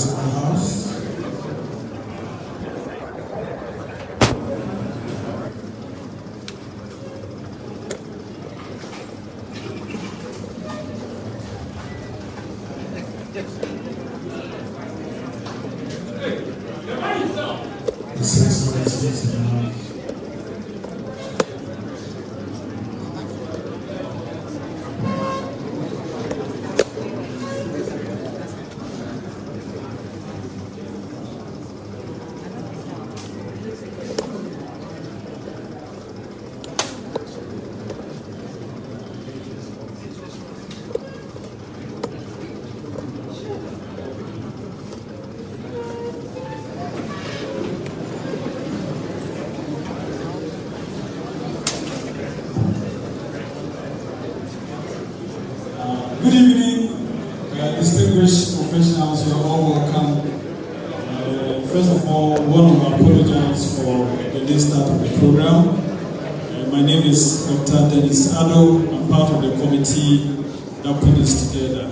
in the house. Good evening, distinguished professionals. You are all welcome. First of all, I want to apologize for the late start of the program. My name is Dr. Dennis Ado. I'm part of the committee that put this together.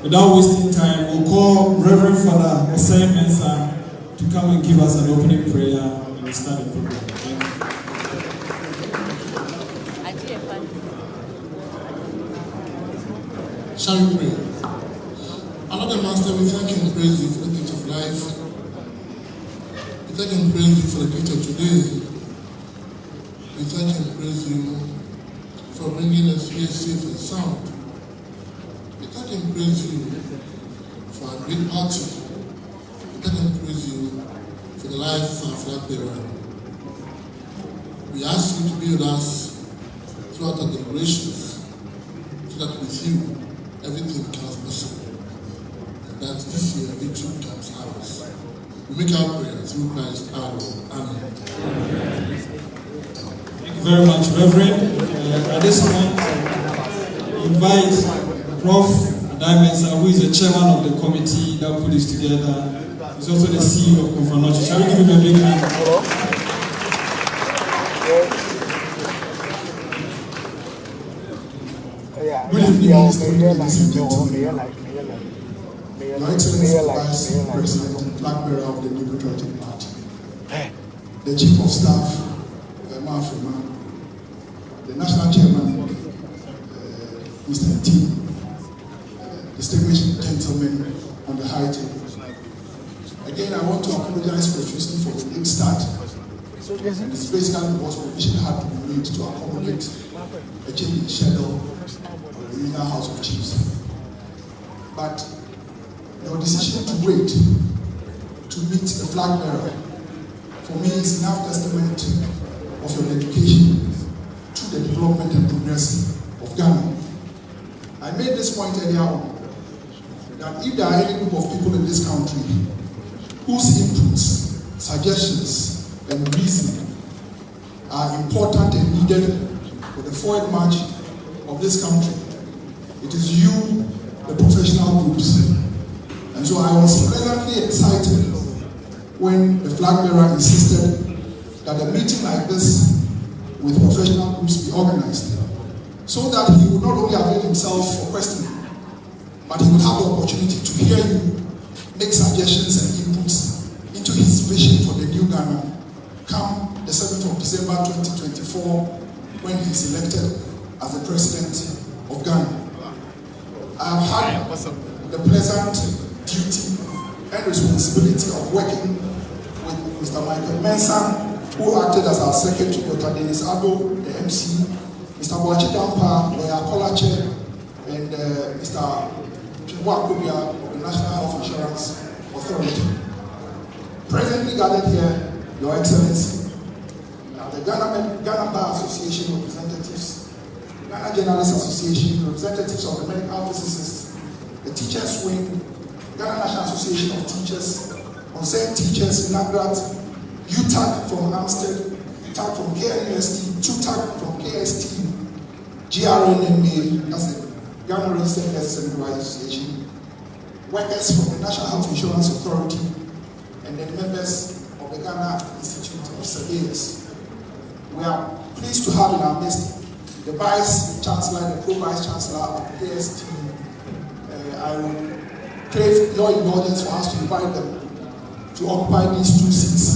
Without wasting time, we'll call Reverend Father Mcbrown to come and give us an opening prayer and we start the program. Thank you. Shall we pray? Another Master, we thank you and praise you for the gift of life. We thank you and praise you for the gift of today. We thank you and praise you for bringing us here safe and sound. We thank you and praise you for our great party. We thank you and praise you for the life of our flag bearer. We ask you to be with us throughout our deliberations, so that with you, everything becomes possible. And that this year, victory becomes ours. We make our prayers through Christ our Lord. Amen. Thank you very much, Reverend. At this point, invite Prof. Mensah, who is the chairman of the committee that put this together. He's also the CEO of Confanochi. Shall we give him a big hand? Good evening, Your Excellency, Vice President and Flag Bearer of the New Patriotic Party, the Chief of Staff, the National Chairman, Mr. T, distinguished gentlemen on the high table. Again, I want to apologize profusely for the late start. And it's basically because provision had to be made to accommodate a change in schedule of the Regional House of Chiefs. But your decision to wait to meet the flag bearer, for me, is enough testament of your dedication to the development and progress of Ghana. I made this point earlier on, that if there are any group of people in this country whose inputs, suggestions, and reasoning are important and needed for the forward march of this country, it is you, the professional groups. And so I was pleasantly excited when the flag bearer insisted that a meeting like this with professional groups be organized, so that he would not only avail himself for questioning, but he would have the opportunity to hear you make suggestions and inputs into his vision for the new Ghana come the 7th of December 2024, when he is elected as the President of Ghana. I have had the pleasant duty and responsibility of working with Mr. Mensah, who acted as our Secretary, Dr. Dennis Ado, the MC, Mr. Dampa, Lawyer Kolache, and Mr. Chibwakubia of the National Health Insurance Authority. Presently gathered here, Your Excellency, the Ghana Bar Association representatives, Ghana Journalists Association, representatives of the medical physicists, the Teachers Wing, Ghana National Association of Teachers, Concerned Teachers, NAGRAT, UTAG from Amstead, UTAG from KNUST, TUTAG from KST, GRNMA, that's the Ghana Registered Nurses and Midwives Association, workers from the National Health Insurance Authority, and then members of the Ghana Institute of Surveyors. We are pleased to have in our midst the Vice Chancellor, the Pro-Vice Chancellor of KST, I will crave your indulgence for us to invite them to occupy these 2 seats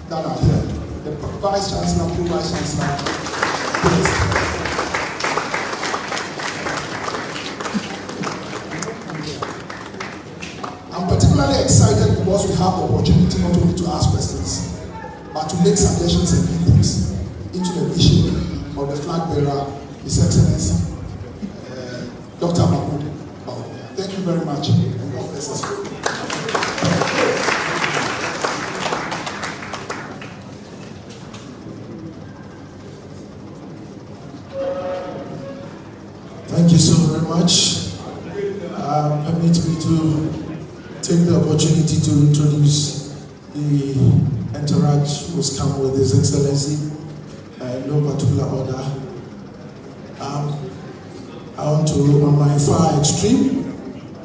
that are here. The Vice Chancellor, Pro-Vice Chancellor, please. I'm particularly excited because we have the opportunity not only to ask questions, but to make suggestions and inputs into the vision of the flag bearer, His Excellency, Dr. Mahmoud Bawumia. Thank you very much, and God bless us. Thank you so very much. Permit me to take the opportunity to introduce the entourage who has come with His Excellency in no particular order. I want to, on my far extreme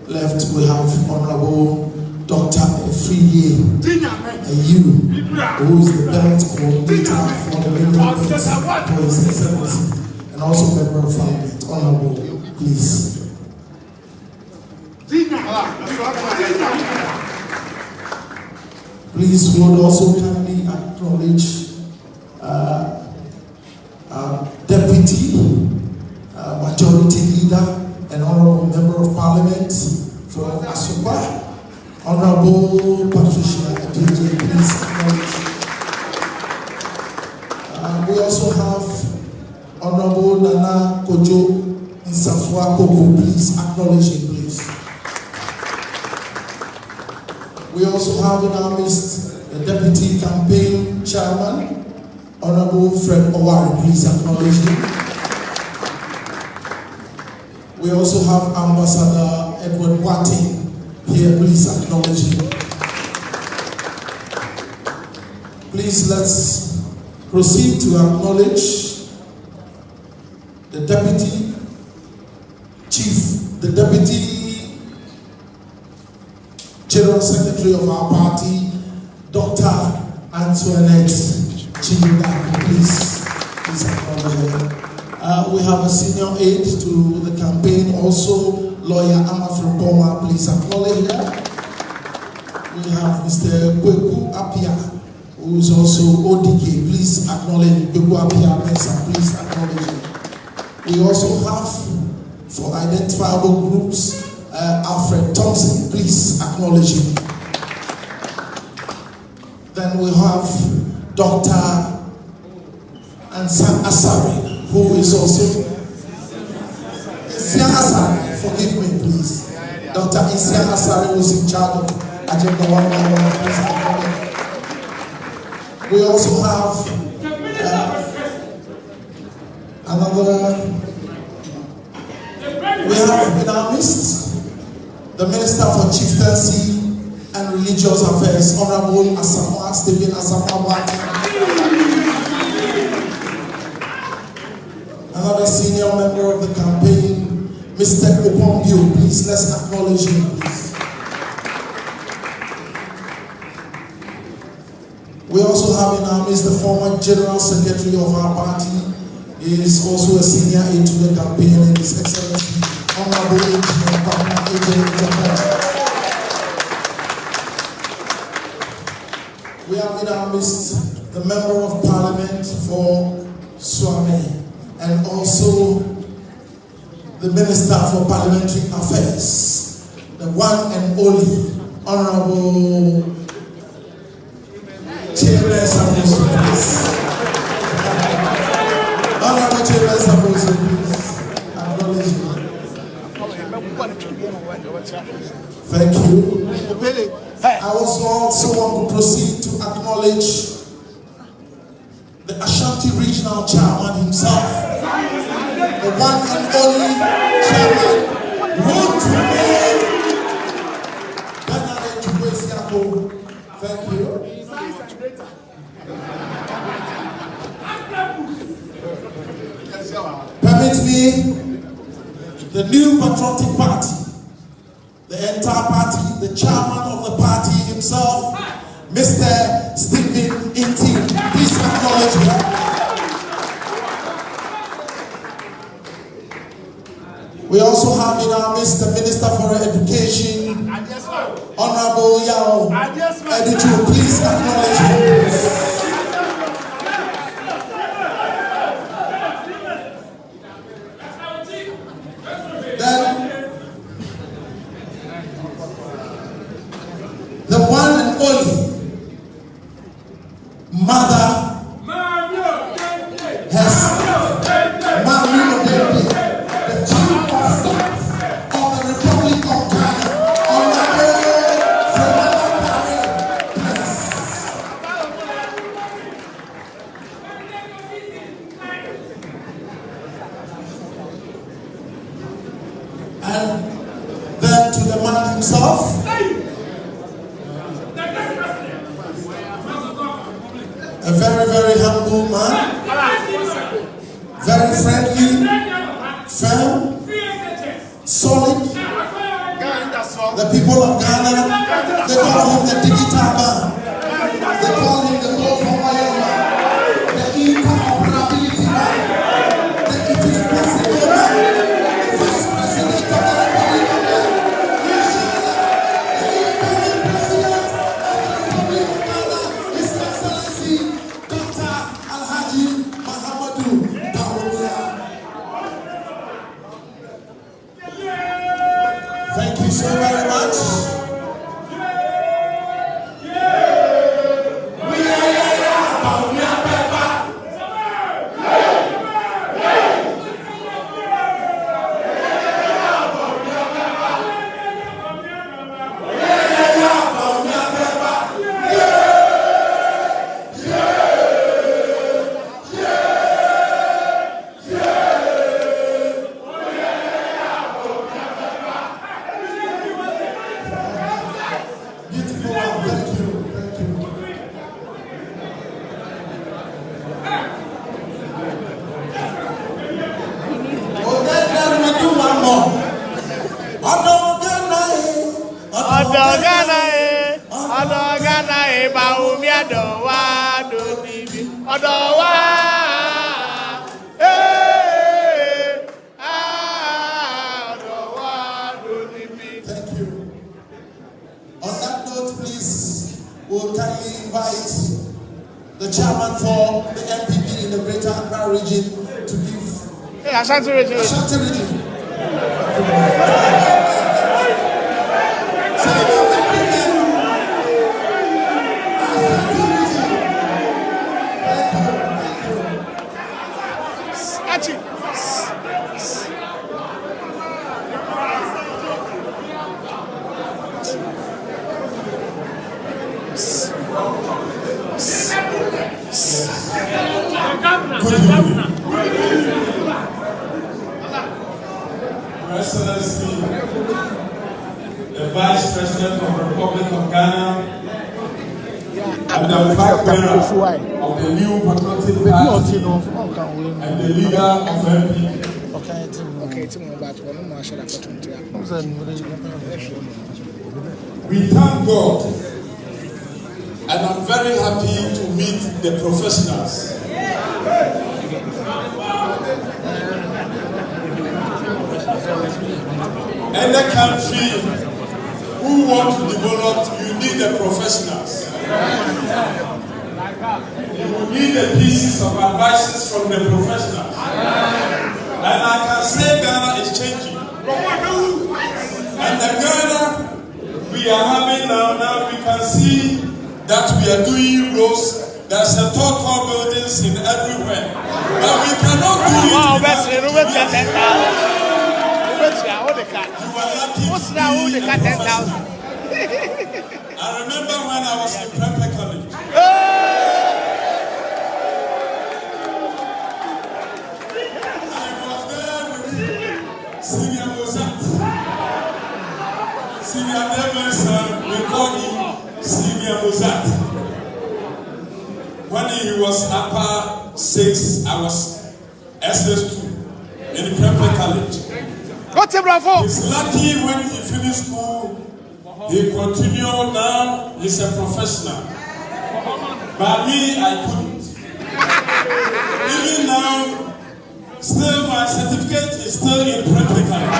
left, we have Honorable Dr. Efriye, who is the belt coordinator for the Mineral for His Excellency, and also member of Parliament. Honorable, please. Please, would also kindly acknowledge Deputy Majority Leader and Honorable Member of Parliament from Asokwa, Honorable Patricia DJ, please acknowledge. We also have Honorable Nana Kojo Nsafwa Koko, please acknowledge him, please. We also have in our midst the Deputy Campaign Chairman, Honorable Fred Owari, please acknowledge him. We also have Ambassador Edward Watting here, please acknowledge him. Please, let's proceed to acknowledge the Deputy General Secretary of our party, Dr. Antoinette Chinyuga, please acknowledge her. We have a senior aide to the campaign, also Lawyer Amafri Boma, please acknowledge her. We have Mr. Kweku Apia, who is also ODK, please acknowledge Kweku Apia, please acknowledge him. We also have, for identifiable groups, Alfred Thompson, please acknowledge him. Then we have Dr. Ansan Asari, who is also Isia Asari, forgive me please. Dr. Isia Asari was in charge of Agenda 111, please acknowledge. We also have we have in our midst the Minister for Chieftaincy and Religious Affairs, Honorable Asokwa Stephen Asokwa. Another senior member of the campaign, Mr. Opongyo, please, let's acknowledge him, please. We also have in our midst the former General Secretary of our party. He is also a senior aide to the campaign, and His Excellency, Honorable Engineer Partner Agent. We have in our midst the Member of Parliament for Swami, and also the Minister for Parliamentary Affairs, the one and only Honorable Chairman Samuel, please. Honorable Chairman Samuel, please. Acknowledge me. Thank you. I also want to proceed to acknowledge the Ashanti Regional Chairman himself, the one and only Chairman, Thank you. Permit me, the new patriotic party, the entire party, the chairman of the party himself, Mr. Stephen Inti, please acknowledge him. We also have in our midst the Minister for Education, Honorable Yao Editu, please acknowledge him. Then the one and only mother has manu, the chief of staff of the Republic of Ghana. And then to the man himself, a very, very humble man, very friendly, firm, solid. The people of Ghana, they call him the digital man. They call him the gold for oil man, the interoperability man, the it is possible man, the vice president of the Republic of Ghana, the incoming president of the Republic of Ghana, His Excellency Dr. Alhaji Muhammadu Bawumia. Thank you so very much. Thank you. On that note, please, we'll kindly invite the chairman for the MPP in the Greater Accra region to give. Hey, Ashanti region. Ashanti region. Your Excellency, the Vice President of the Republic of Ghana, and the flag bearer of the new Patriotic Party, and the leader of MPP. We thank God, and I'm very happy to meet the professionals. Any country who want to develop, you need the professionals. You need the pieces of advice from the professionals. And I can say Ghana is changing. And the Ghana we are having now we can see that we are doing roads. There's a total buildings in everywhere. But we cannot do it. You are lucky. I remember when I was in Prempeh College. I was there with Senior Mozart. Senior Devils, we call him Senior Mozart. When he was upper 6, I was SS2 in Prempeh College. He's lucky when he finished school, he continued now, he's a professional. But me, I couldn't. Even now, still my certificate is still in Prempeh College.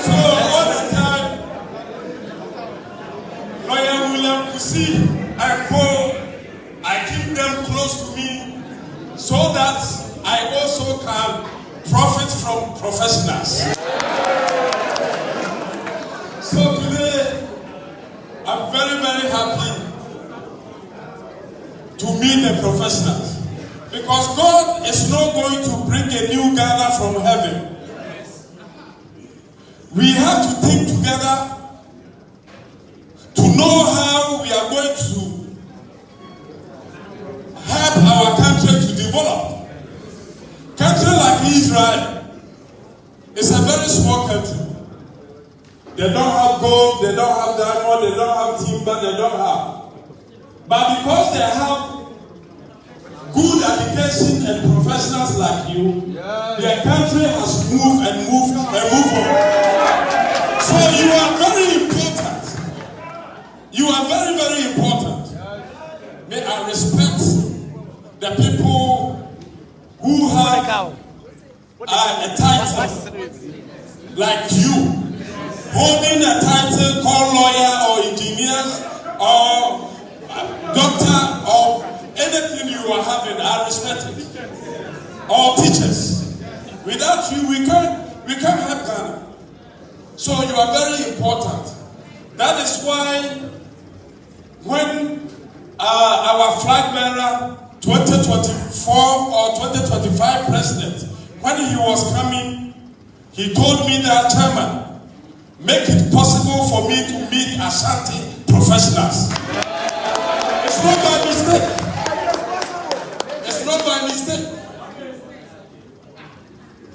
So all the time, Lawyer William Kusi and Co, I keep them close to me so that I also can profit from professionals. So today, I'm very, very happy to meet the professionals. Because God is not going to bring a new Ghana from heaven. We have to think together to know how we are going to help our country to develop. Country like Israel is a very small country. They don't have gold, they don't have diamond, they don't have timber, they don't have. But because they have good education and professionals like you, their country has moved and moved and moved on. So you are very important. You are very, very important. May I respect the people who have a title like you, holding a title called lawyer or engineer or doctor or anything you are having, I respect it. Or teachers. Without you, we can't help Ghana. So you are very important. That is why when our flag bearer, 2024 or 2025 president, when he was coming, he told me that, Chairman, make it possible for me to meet Ashanti professionals. It's not by mistake. It's not by mistake.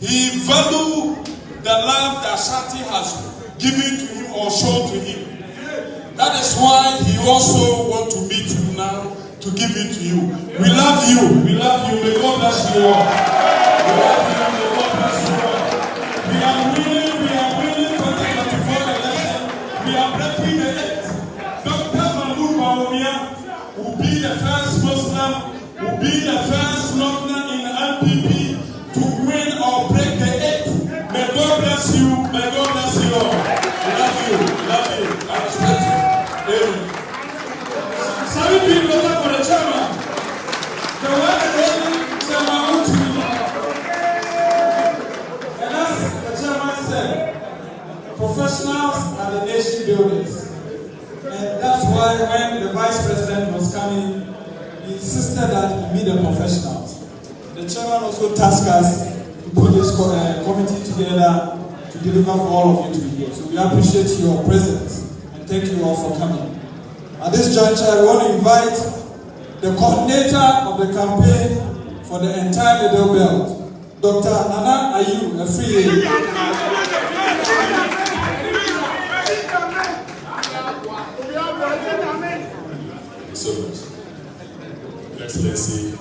He valued the love that Ashanti has given to him or shown to him. That is why he also wants to meet you now to give it to you. We love you. We love you. May God bless you all. We love you. May God bless you all. We are winning 2024 election. We are breaking the eight. Dr. Bawumia will be the first Muslim, will be the first Northerner in NPP to win or break the eight. May God bless you. May God bless you all. We love you. We love you. I respect you. Amen. Some people look for the chairman. The one and only chairman to me. And as the chairman said, professionals are the nation builders. And that's why when the vice president was coming, he insisted that we meet the professionals. The chairman also tasked us to put this committee together to deliver for all of you to be here. So we appreciate your presence and thank you all for coming. At this juncture, I want to invite the coordinator of the campaign for the entire Middle Belt, Dr. Nana Ayu, a free lady. So much. Your Excellency,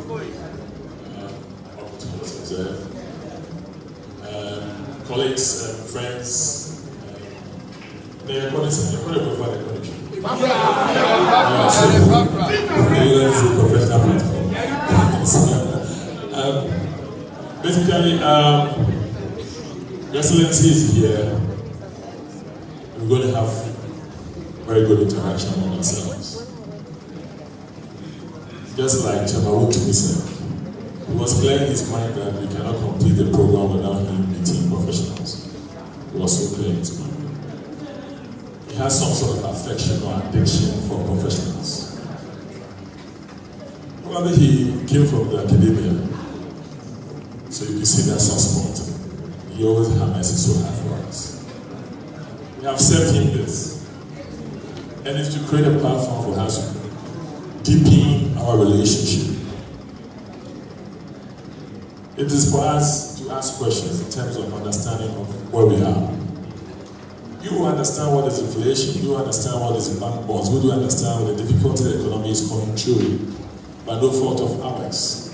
colleagues, friends, they are going to provide the country. Professional platform. Basically, Your Excellency is here. We're going to have very good interaction among ourselves. Just like Chamawu Tumi said, he was clear in his mind that we cannot complete the program without him meeting professionals. He was so clear in his mind. He has some sort of affection or addiction for professionals. Probably he came from the academia, so you can see that soft spot. He always hammers it so hard for us. We have served him this, and it's to create a platform for us to deepen our relationship. It is for us to ask questions in terms of understanding of where we are. You understand what is inflation, you understand what is bank bonds, we do understand what the difficulty the economy is coming through, by no fault of ours.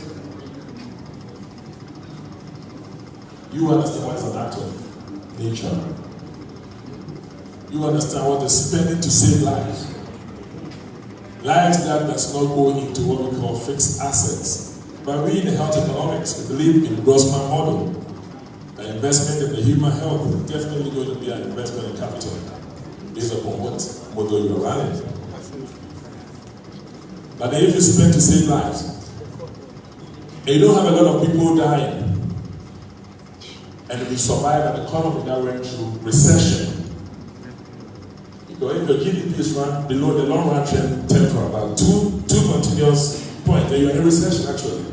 You understand what is an act of nature. You understand what is spending to save lives. Lives that does not go into what we call fixed assets. But we in the health economics, we believe in Grossman model. investment in the human health is definitely going to be an investment in capital based upon what model you are running. But then if you spend to save lives, and you don't have a lot of people dying, and we survive an economy that went through recession, because if your GDP is run below the long run trend for about two continuous points, then you're in a recession actually.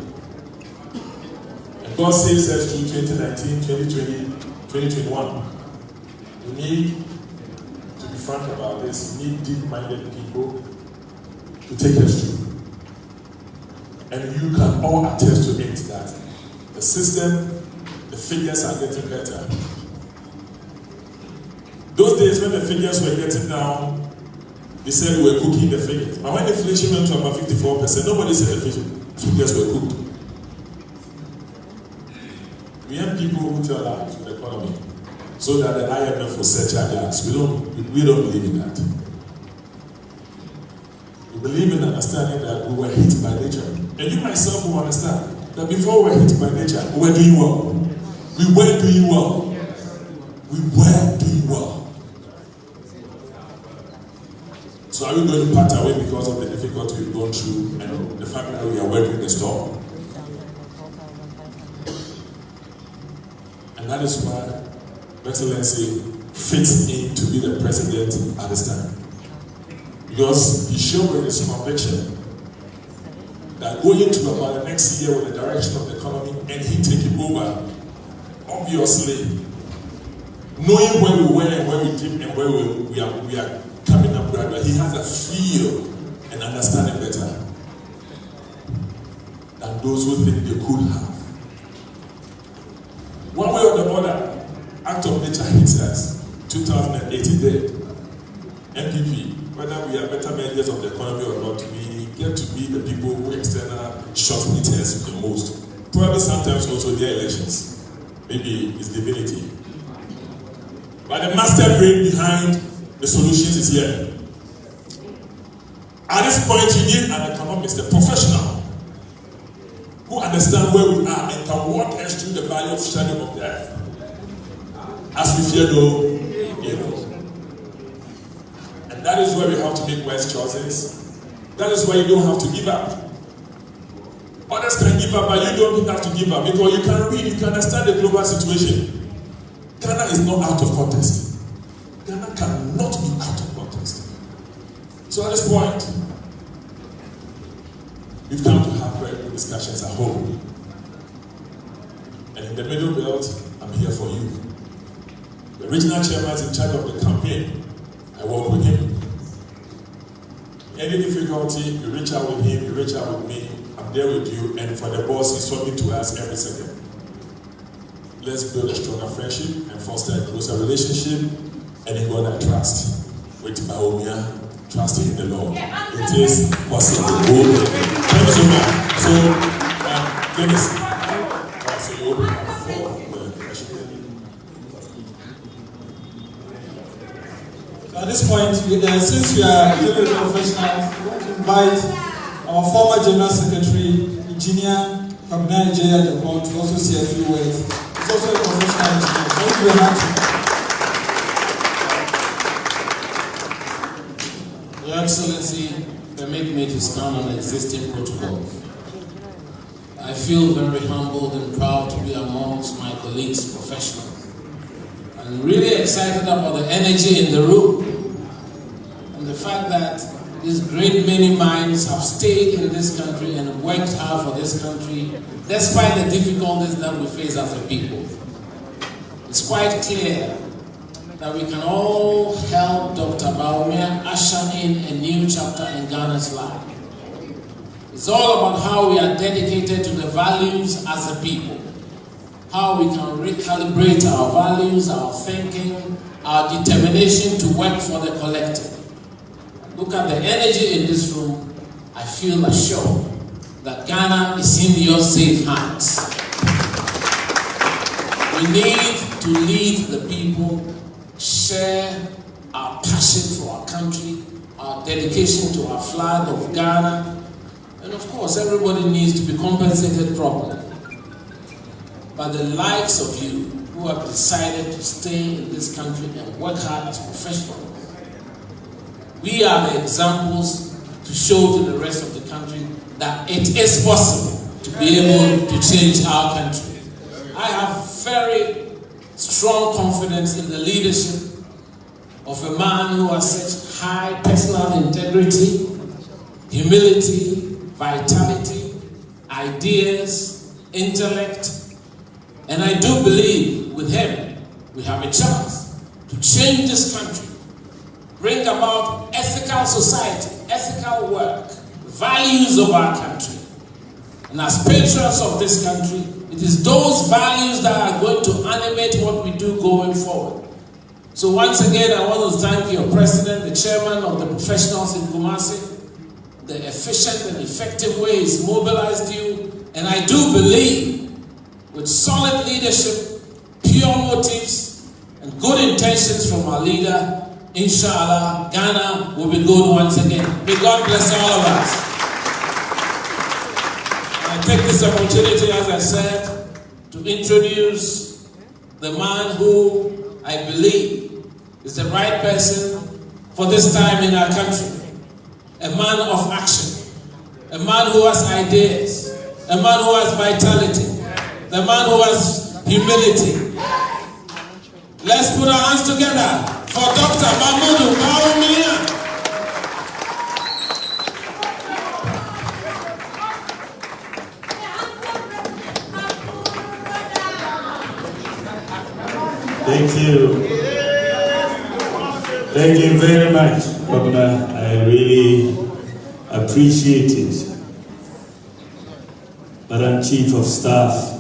And God saves us through 2019, 2020, 2021. We need to be frank about this. We need deep-minded people to take us through. And you can all attest to it that the system, the figures are getting better. Those days when the figures were getting down, they said we were cooking the figures. But when inflation went to about 54%, nobody said the figures were cooked. We have people who tell lies with the economy so that the IMF will set our gas. We don't believe in that. We believe in understanding that we were hit by nature. And you myself will understand that before we were hit by nature, we were doing well. We were doing well. We were doing well. So are we going to part away because of the difficulty we've gone through and the fact that we are weathering the storm? And that is why Excellency fits in to be the president at this time. Because he showed with his conviction that going into about the next year with the direction of the economy and he taking over, obviously, knowing where we were and where we came and where we are coming up gradually, he has a feel and understanding better than those who think they could have. One way or the other, act of nature hits us. 2018 did. MPP, whether we are better managers of the economy or not, we get to be the people who external short meters the most. Probably sometimes also their elections. Maybe it's divinity. But the master brain behind the solutions is here. At this point, you need an economist, a professional, who understands where we are and can walk us through the valley of shadow of death. As we fear no evil. And that is where we have to make wise choices. That is why you don't have to give up. Others can give up, but you don't have to give up because you can read, you can understand the global situation. Ghana is not out of context. Ghana cannot be out of context. So at this point, we've come to have very good discussions at home. And in the middle belt, I'm here for you. The regional chairman is in charge of the campaign. I work with him. Any difficulty, you reach out with him, you reach out with me, I'm there with you, and for the boss, he's talking to us every second. Let's build a stronger friendship and foster a closer relationship, and in God I trust. With Bawumia, trusting in the Lord. It is possible. Thank you so much. So, Dennis, so you open up for the question. At this point, since we are very professionals, we want to invite our former General Secretary, Engineer Campaingn to also say a few words. He's also a professional engineer. Thank you very much. Your Excellency, permit me to stand on existing protocols. I feel very humbled and proud to be amongst my colleagues, professionals. I'm really excited about the energy in the room and the fact that these great many minds have stayed in this country and worked hard for this country despite the difficulties that we face as a people. It's quite clear that we can all help Dr. Bawumia usher in a new chapter in Ghana's life. It's all about how we are dedicated to the values as a people, how we can recalibrate our values, our thinking, our determination to work for the collective. Look at the energy in this room. I feel assured that Ghana is in your safe hands. We need to lead the people, share our passion for our country, our dedication to our flag of Ghana, and of course everybody needs to be compensated properly. But the likes of you, who who have decided to stay in this country and work hard as professionals. We are the examples to show to the rest of the country that it is possible to be able to change our country. I have very strong confidence in the leadership of a man who has such high personal integrity, humility, vitality, ideas, intellect, and I do believe with him we have a chance to change this country, bring about ethical society, ethical work, values of our country. And as patriots of this country, it is those values that are going to animate what we do going forward. So once again, I want to thank your president, the chairman of the professionals in Kumasi, the efficient and effective way he's mobilized you. And I do believe with solid leadership, pure motives, and good intentions from our leader, inshallah, Ghana will be good once again. May God bless all of us. I take this opportunity, as I said, to introduce the man who I believe is the right person for this time in our country. A man of action, a man who has ideas, a man who has vitality, the man who has humility. Let's put our hands together for Dr. Bawumia. Thank you. Thank you very much, Governor. I really appreciate it. Madam Chief of Staff,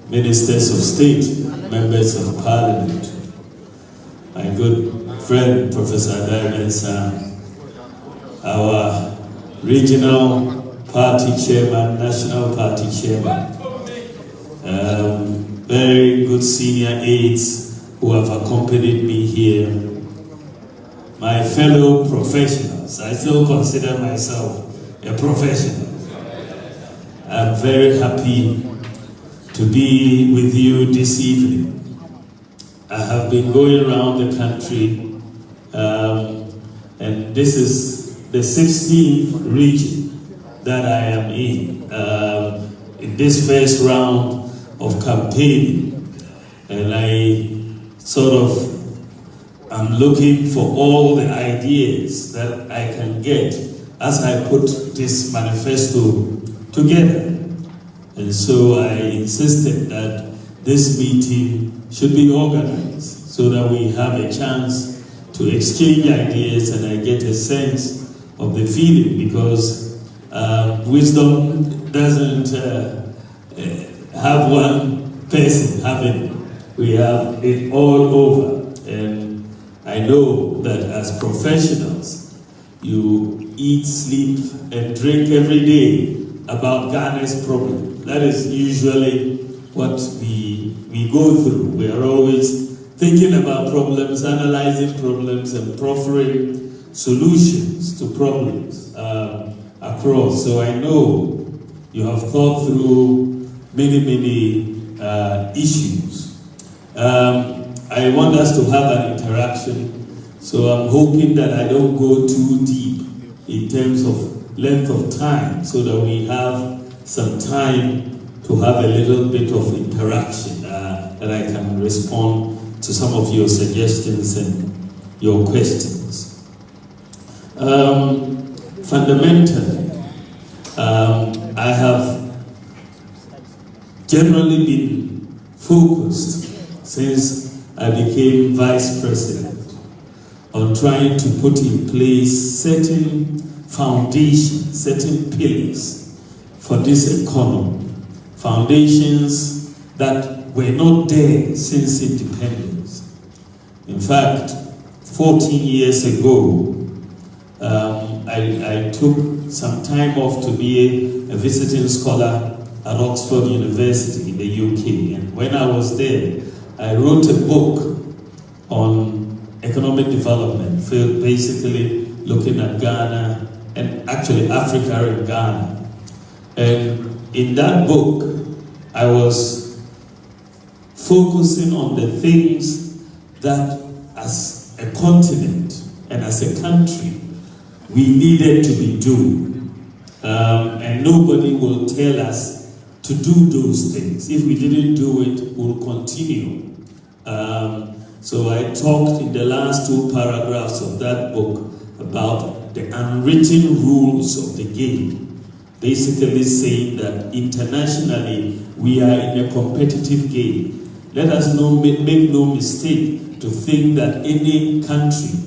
Ministers of State, Members of Parliament, my good friend, Professor nkansah, our regional party chairman, national party chairman, very good senior aides who have accompanied me here, my fellow professionals. I still consider myself a professional. I'm very happy to be with you this evening. I have been going around the country, and this is the 16th region that I am in this first round of campaigning. And I sort of I'm looking for all the ideas that I can get as I put this manifesto together. And so I insisted that this meeting should be organized so that we have a chance to exchange ideas and I get a sense of the feeling, because wisdom doesn't have one person having it. We have it all over. And I know that as professionals, you eat, sleep, and drink every day about Ghana's problem. That is usually what we go through. We are always thinking about problems, analyzing problems, and proffering solutions to problems across. So I know you have thought through many issues. I want us to have an interaction, so I'm hoping that I don't go too deep in terms of length of time, so that we have some time to have a little bit of interaction, that I can respond to some of your suggestions and your questions. Fundamentally, I have generally been focused since I became vice president on trying to put in place certain foundations, certain pillars for this economy. Foundations that were not there since independence. In fact, 14 years ago, I took some time off to be a visiting scholar at Oxford University in the UK. And when I was there, I wrote a book on economic development, basically looking at Ghana and actually Africa and Ghana. And in that book, I was focusing on the things that as a continent and as a country we needed to be doing. And nobody will tell us to do those things. If we didn't do it, we'll continue. So I talked in the last 2 paragraphs of that book about the unwritten rules of the game, basically saying that internationally we are in a competitive game. Let us make no mistake to think that any country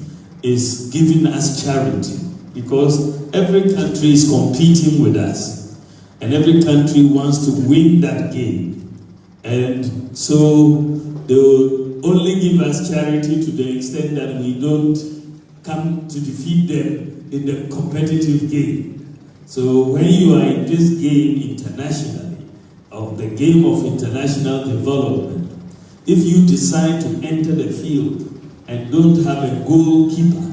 is giving us charity, because every country is competing with us, and every country wants to win that game. And so they will only give us charity to the extent that we don't come to defeat them in the competitive game. So when you are in this game internationally, of the game of international development, if you decide to enter the field and don't have a goalkeeper,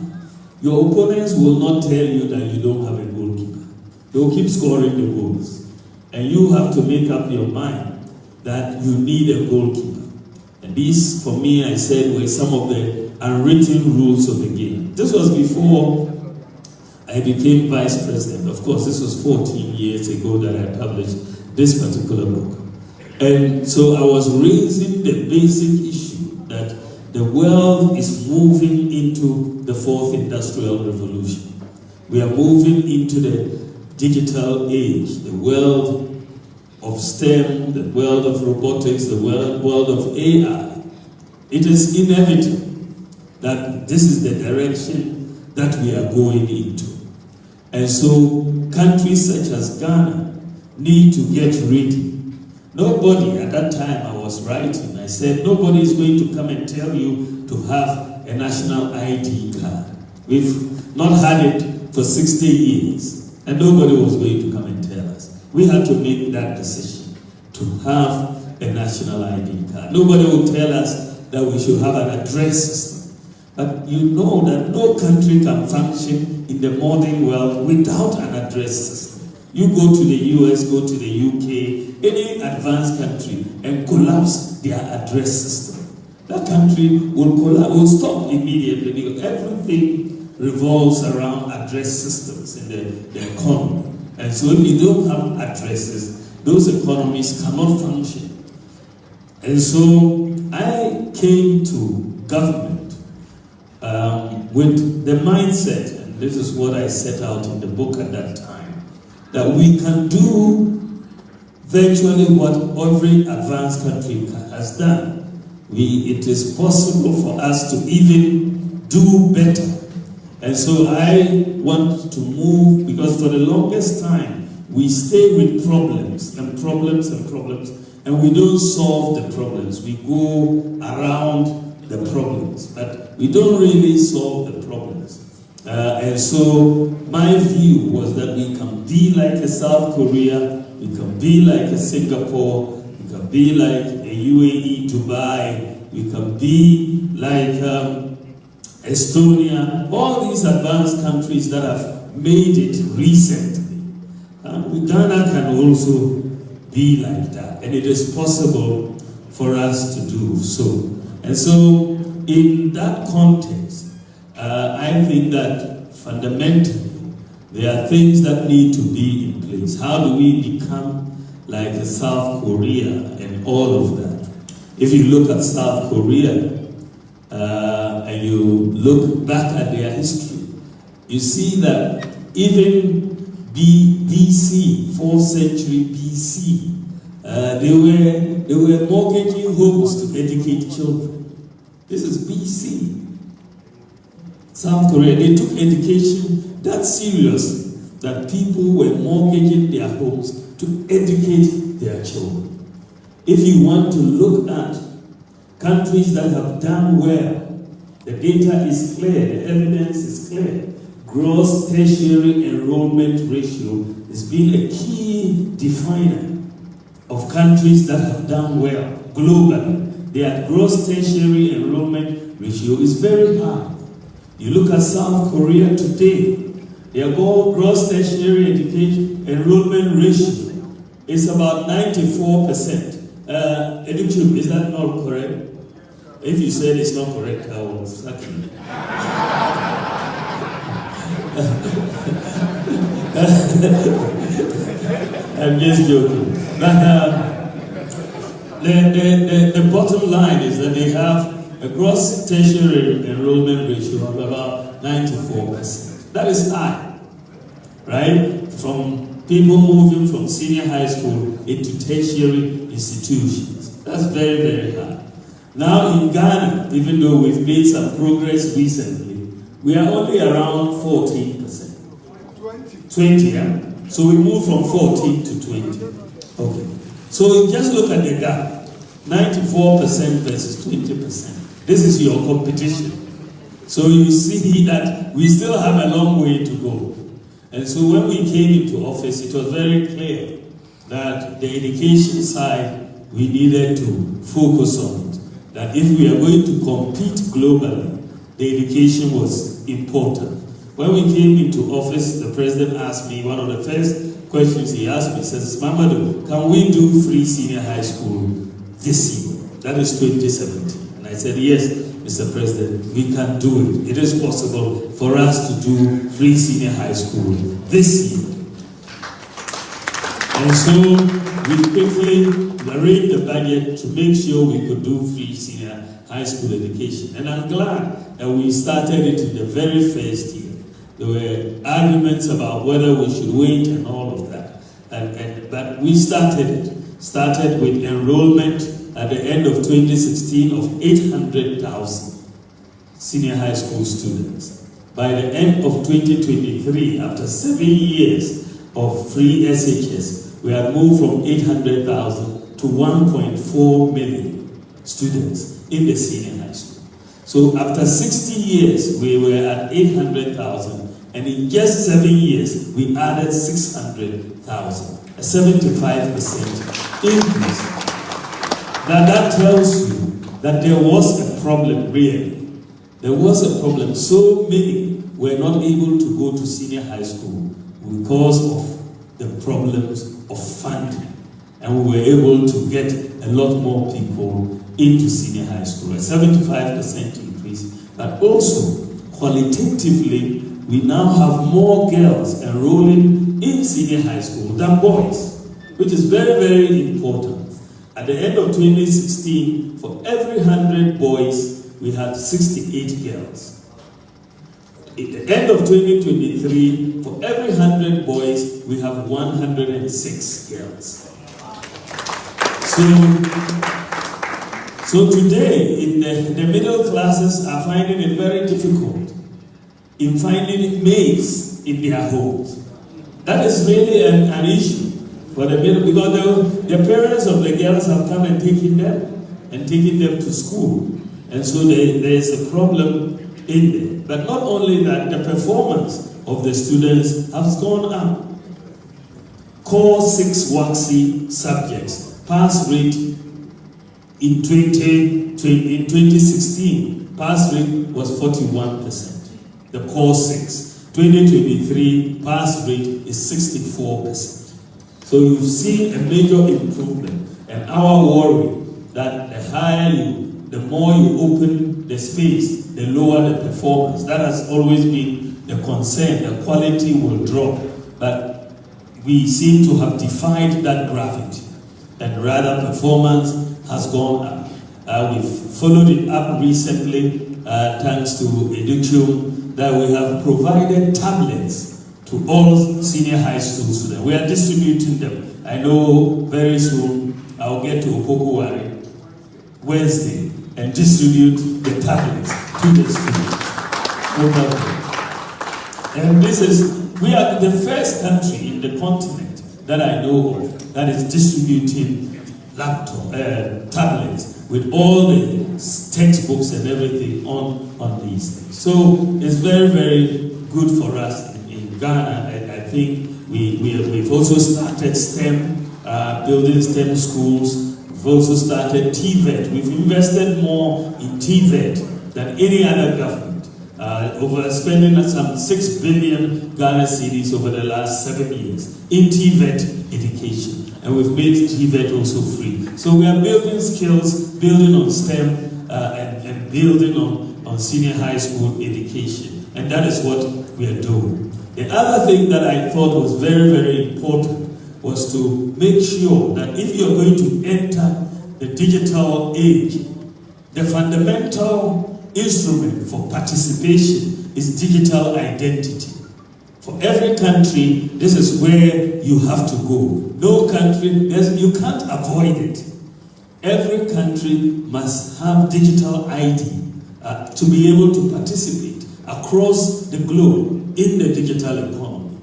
your opponents will not tell you that you don't have a goalkeeper. They will keep scoring the goals. And you have to make up your mind that you need a goalkeeper. And these, for me, I said, were some of the unwritten rules of the game. This was before I became vice president. Of course, this was 14 years ago that I published this particular book. And so I was raising the basic issue that the world is moving into the 4th industrial revolution. We are moving into the digital age, the world of STEM, the world of robotics, the world of AI. It is inevitable that this is the direction that we are going into. And so countries such as Ghana need to get ready. Nobody, at that time I was writing, I said, nobody is going to come and tell you to have a national ID card. We've not had it for 60 years, and nobody was going to come and tell us. We had to make that decision to have a national ID card. Nobody will tell us that we should have an address system. But you know that no country can function in the modern world without an address system. You go to the US, go to the UK, any advanced country, and collapse their address system. That country will stop immediately, because everything revolves around address systems in the economy. And so if you don't have addresses, those economies cannot function. And so I came to government with the mindset, and this is what I set out in the book at that time, that we can do virtually what every advanced country has done. It is possible for us to even do better. And so I want to move, because for the longest time, we stay with problems and problems and problems, and we don't solve the problems. We go around the problems, but we don't really solve the problems. And so my view was that we can be like a South Korea, we can be like a Singapore, we can be like a UAE, Dubai, we can be like Estonia, all these advanced countries that have made it recently. Ghana can also be like that, and it is possible for us to do so. And so in that context, I think that fundamentally there are things that need to be in place. How do we become like a South Korea and all of that? If you look at South Korea and you look back at their history, you see that even BC, 4th century BC, they were mortgaging homes to educate children. This is BC. South Korea, they took education that seriously that people were mortgaging their homes to educate their children. If you want to look at countries that have done well, the data is clear, the evidence is clear. Gross tertiary enrollment ratio has been a key definer of countries that have done well globally. Their gross tertiary enrollment ratio is very high. You look at South Korea today, their gross tertiary education enrollment ratio is about 94%. Education, is that not correct? If you said it's not correct, I will sack you. I'm just joking. But the bottom line is that they have a gross tertiary enrollment ratio of about 94%. That is high, right? From people moving from senior high school into tertiary institutions. That's very, very high. Now in Ghana, even though we've made some progress recently, we are only around 14%. 20, yeah? So we moved from 14 to 20. Okay. So just look at the gap. 94% versus 20%. This is your competition. So you see that we still have a long way to go. And so when we came into office, it was very clear that the education side, we needed to focus on it. That if we are going to compete globally, the education was important. When we came into office, the president asked me, one of the first questions he asked me, he says, Mamadu, can we do free senior high school this year? That is 2017. And I said, yes, Mr. President, we can do it. It is possible for us to do free senior high school this year. And so we quickly arranged the budget to make sure we could do free senior high school education. And I'm glad that we started it in the very first year. There were arguments about whether we should wait and all of that. But we started with enrollment at the end of 2016 of 800,000 senior high school students. By the end of 2023, after 7 years of free SHS, we had moved from 800,000 to 1.4 million students in the senior high school. So after 60 years, we were at 800,000, and in just 7 years, we added 600,000, a 75% increase. Now that tells you that there was a problem, really. There was a problem. So many were not able to go to senior high school because of the problems of funding. And we were able to get a lot more people into senior high school, a 75% increase. But also, qualitatively, we now have more girls enrolling in senior high school than boys, which is very, very important. At the end of 2016, for every 100 boys, we had 68 girls. At the end of 2023, for every 100 boys, we have 106 girls. So today, in the middle classes are finding it very difficult in finding maids in their homes. That is really an issue for the middle, because the parents of the girls have come and taken them to school. And so there is a problem in there. But not only that, the performance of the students has gone up. Core 6 WACC subjects, pass rate in 2016, pass rate was 41%. The core 6. 2023, pass rate is 64%. So you've seen a major improvement. And our worry that the higher the more you open the space, the lower the performance. That has always been the concern. The quality will drop. But we seem to have defied that gravity. And rather, performance has gone up. We've followed it up recently, thanks to Educum, that we have provided tablets to all senior high school students. We are distributing them. I know very soon I'll get to Opokuwari Wednesday and distribute the tablets to the students. And we are the first country in the continent that I know of that is distributing tablets with all the textbooks and everything on these things. So it's very, very good for us in Ghana. And I think we've also started STEM, building STEM schools. We've also started TVET. We've invested more in TVET than any other government. Over spending some 6 billion Ghana cedis over the last 7 years in TVET education. And we've made TVET also free. So we are building skills, building on STEM, and building on senior high school education. And that is what we are doing. The other thing that I thought was very, very important was to make sure that if you're going to enter the digital age, the fundamental instrument for participation is digital identity. For every country, this is where you have to go. No country, you can't avoid it. Every country must have digital ID to be able to participate across the globe in the digital economy.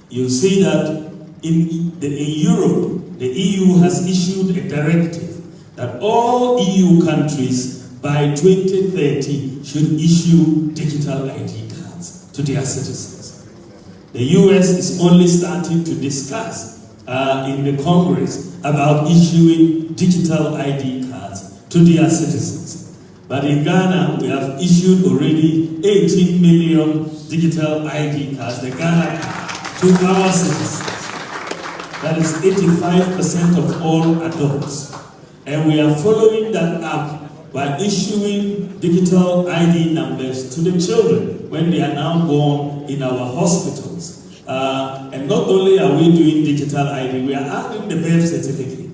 You see that in Europe, the EU has issued a directive that all EU countries by 2030 should issue digital ID cards to their citizens. The US is only starting to discuss in the Congress about issuing digital ID cards to their citizens. But in Ghana, we have issued already 18 million digital ID cards, the Ghana card, to our citizens. That is 85% of all adults. And we are following that up by issuing digital ID numbers to the children when they are now born in our hospitals. And not only are we doing digital ID, we are adding the birth certificate.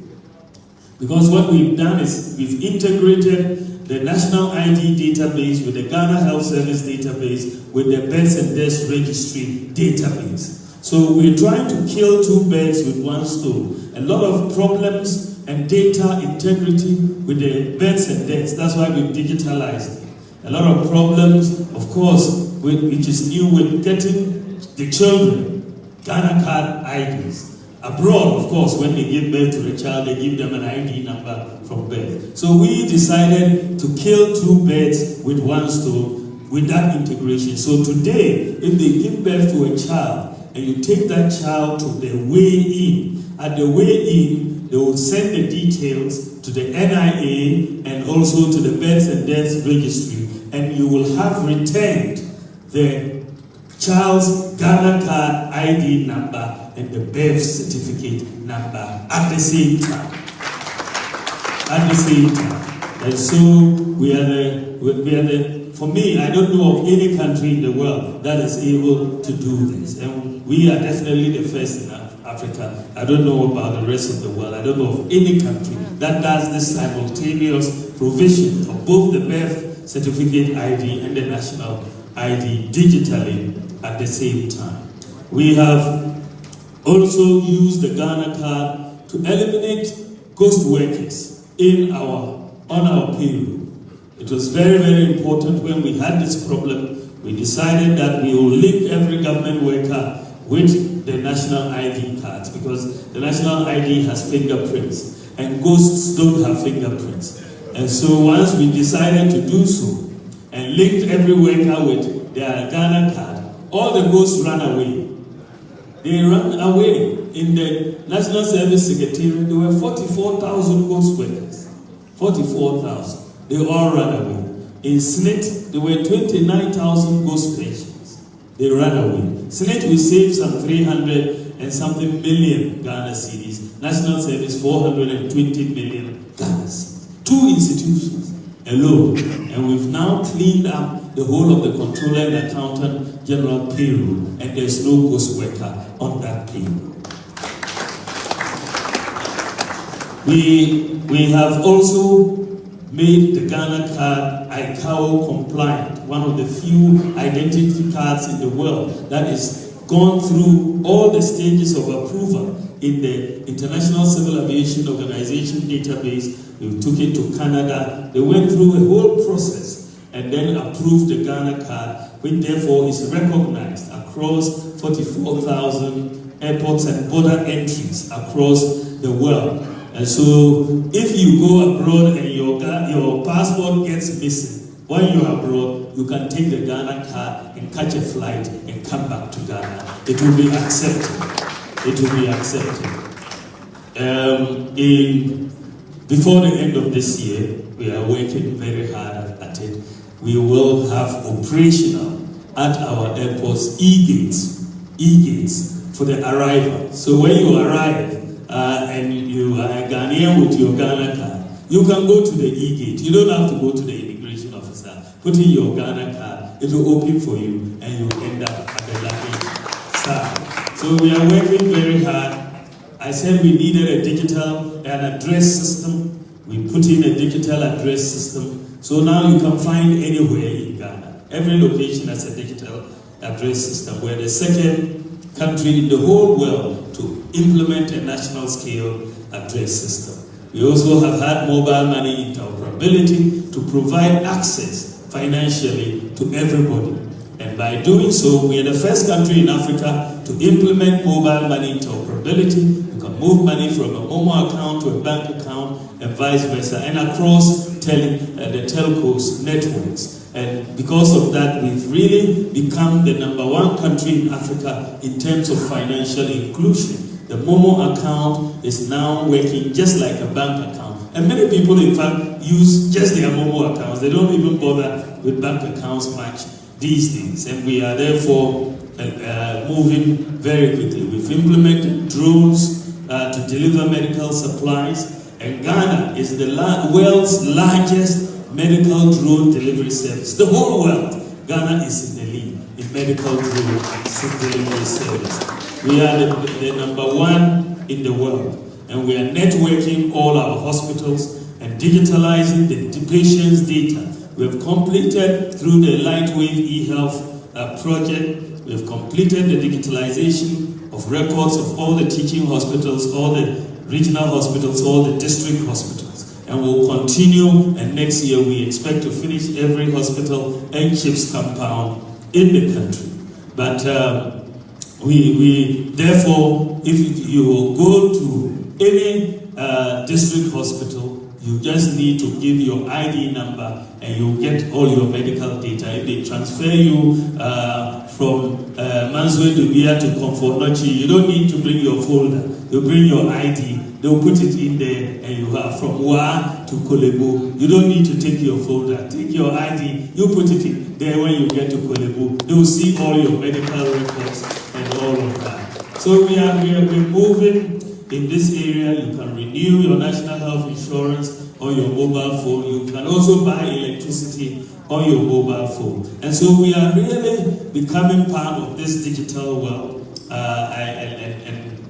Because what we've done is we've integrated the National ID database with the Ghana Health Service database with the Births and Deaths Registry database. So we're trying to kill two birds with one stone. A lot of problems and data integrity with the births and deaths. That's why we've digitalized it. A lot of problems, of course, which is new with getting the children Ghana card IDs. Abroad, of course, when they give birth to a child, they give them an ID number from birth. So we decided to kill two birds with one stone with that integration. So today, if they give birth to a child and you take that child to the weigh-in, at the weigh-in, they will send the details to the NIA and also to the Births and Deaths Registry, and you will have returned the child's Ghana card ID number and the birth certificate number at the same time. At the same time. And so we are the, for me, I don't know of any country in the world that is able to do this. And we are definitely the first in Africa. I don't know about the rest of the world. I don't know of any country that does this simultaneous provision of both the birth certificate ID and the national ID digitally at the same time. We have also used the Ghana card to eliminate ghost workers on our payroll. It was very, very important when we had this problem. We decided that we will link every government worker with the national ID cards because the national ID has fingerprints and ghosts don't have fingerprints. And so once we decided to do so and linked every worker with their Ghana card, all the ghosts ran away. They ran away. In the National Service Secretariat, there were 44,000 ghost workers. 44,000. They all ran away. In SNIT, there were 29,000 ghost patients. They ran away. SNIT, we saved some 300 and something million Ghana cedis. National Service, 420 million Ghana cedis. Two institutions alone. And we've now cleaned up the whole of the Controller and Accountant General payroll, and there's no ghost worker on that payroll. We have also made the Ghana card ICAO compliant, one of the few identity cards in the world that is gone through all the stages of approval in the International Civil Aviation Organization database. We took it to Canada. They went through a whole process and then approved the Ghana card, which therefore is recognized across 44,000 airports and border entries across the world. And so if you go abroad and your passport gets missing, when you're abroad, you can take the Ghana card and catch a flight and come back to Ghana. It will be accepted. It will be accepted. Before the end of this year, we are working very hard at it. We will have operational at our airports e-gates for the arrival. So when you arrive, and you are a Ghanaian with your Ghana card, you can go to the e-gate. You don't have to go to the immigration officer. Put in your Ghana card, it will open for you, and you end up at the lucky side. So we are working very hard. I said we needed a digital address system. We put in a digital address system. So now you can find anywhere in Ghana. Every location has a digital address system. We're the second country in the whole world to implement a national scale address system. We also have had mobile money interoperability to provide access financially to everybody. And by doing so, we are the first country in Africa to implement mobile money interoperability. You can move money from a Momo account to a bank account and vice versa, and across the telcos networks. And because of that, we've really become the #1 country in Africa in terms of financial inclusion. The Momo account is now working just like a bank account. And many people, in fact, use just their Momo accounts. They don't even bother with bank accounts much these days. And we are therefore moving very quickly. We've implemented drones to deliver medical supplies. And Ghana is the world's largest medical drone delivery service. The whole world, Ghana is in the lead in medical drone delivery service. We are the #1 in the world, and we are networking all our hospitals and digitalizing the patient's data. We have completed through the Lightwave eHealth project, we have completed the digitalization of records of all the teaching hospitals, all the regional hospitals, all the district hospitals. And we'll continue, and next year we expect to finish every hospital and CHIPS compound in the country. But we therefore, if you will go to any district hospital, you just need to give your ID number and you'll get all your medical data. If they transfer you from Manswe Dubia to Comfort Nochi, you don't need to bring your folder. You bring your ID, they'll put it in there, and you have from Wa to Kolebu. You don't need to take your folder. Take your ID, you put it in there when you get to Kolebu. They will see all your medical records and all of that. So we're moving in this area. You can renew your national health insurance on your mobile phone. You can also buy electricity on your mobile phone. And so we are really becoming part of this digital world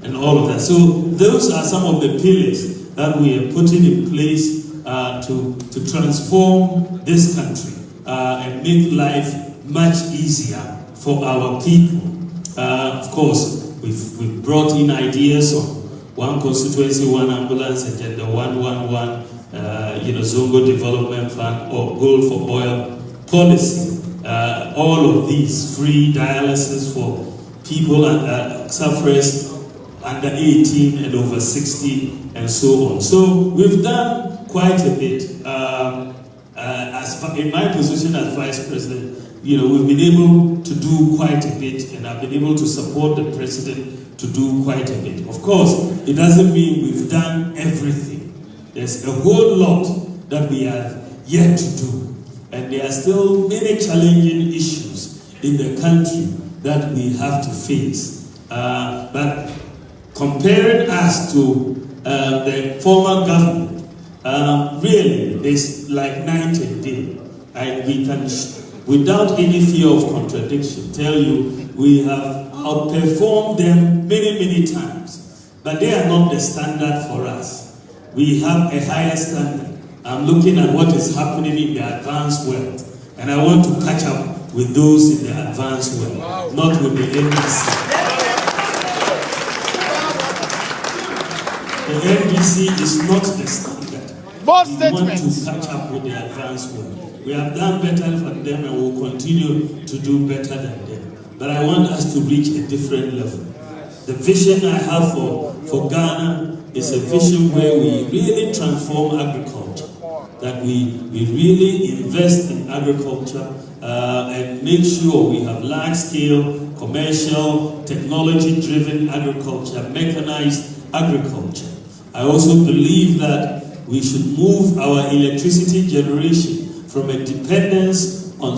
and all of that. So those are some of the pillars that we are putting in place to transform this country and make life much easier for our people. Of course, we've brought in ideas on one constituency, one ambulance, agenda 111, Zongo Development Fund, or Goal for Oil policy. All of these free dialysis for people and sufferers under 18 and over 60 and so on. So we've done quite a bit. In my position as Vice President, we've been able to do quite a bit, and I've been able to support the President to do quite a bit. Of course, it doesn't mean we've done everything. There's a whole lot that we have yet to do. And there are still many challenging issues in the country that we have to face. But comparing us to the former government, really, there's like night and day. We can, without any fear of contradiction, tell you we have outperformed them many, many times. But they are not the standard for us. We have a higher standard. I'm looking at what is happening in the advanced world, and I want to catch up with those in the advanced world, not with the NDC. The NDC is not the standard. We want to catch up with the advanced world. We have done better for them and will continue to do better than them. But I want us to reach a different level. The vision I have for Ghana is a vision where we really transform agriculture, that we really invest in agriculture and make sure we have large-scale, commercial, technology-driven agriculture, mechanized agriculture. I also believe that we should move our electricity generation from a dependence on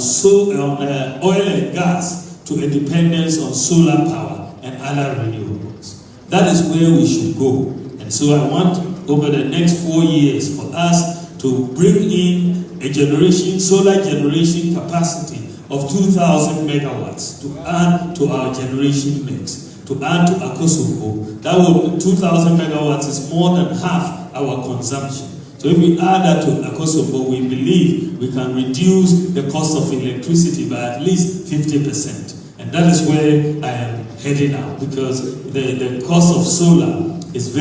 oil and gas to a dependence on solar power and other renewables. That is where we should go. And And so I want over the next 4 years for us to bring in a solar generation capacity of 2,000 megawatts to add to our generation mix, to add to Akosombo. That will 2,000 megawatts is more than half our consumption. So if we add that to Akosombo, we believe we can reduce the cost of electricity by at least 50%. And that is where I am heading now, because the cost of solar is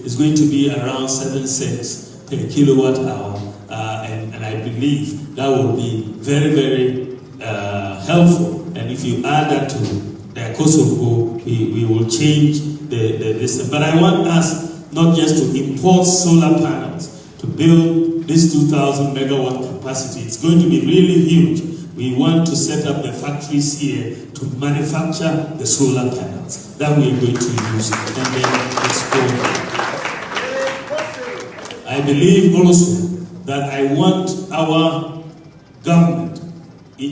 is going to be around 7 cents per kilowatt hour. And I believe that will be very, very helpful. And if you add that to the Akosombo, we will change the system. But I want us not just to import solar panels to build this 2,000 megawatt capacity. It's going to be really huge. We want to set up the factories here to manufacture the solar panels that we are going to use and then export them. I believe also that I want our government,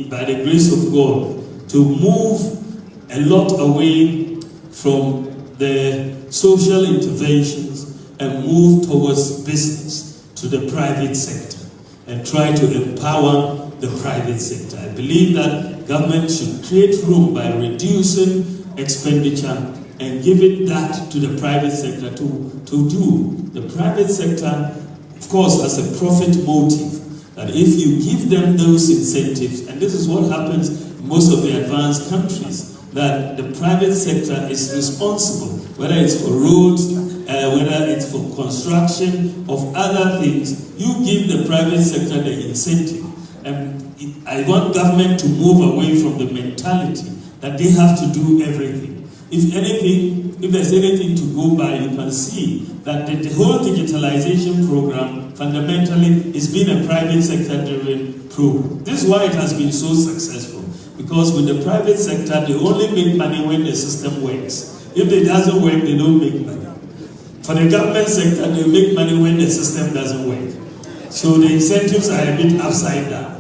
by the grace of God, to move a lot away from the social interventions and move towards business to the private sector and try to empower the private sector. I believe that government should create room by reducing expenditure and giving that to the private sector to do. The private sector, of course, has a profit motive. That if you give them those incentives, and this is what happens in most of the advanced countries, that the private sector is responsible, whether it's for roads, whether it's for construction of other things. You give the private sector the incentive. And I want government to move away from the mentality that they have to do everything. If there's anything to go by, you can see that the whole digitalization program fundamentally is being a private sector driven program. This is why it has been so successful. Because with the private sector, they only make money when the system works. If it doesn't work, they don't make money. For the government sector, they make money when the system doesn't work. So the incentives are a bit upside down.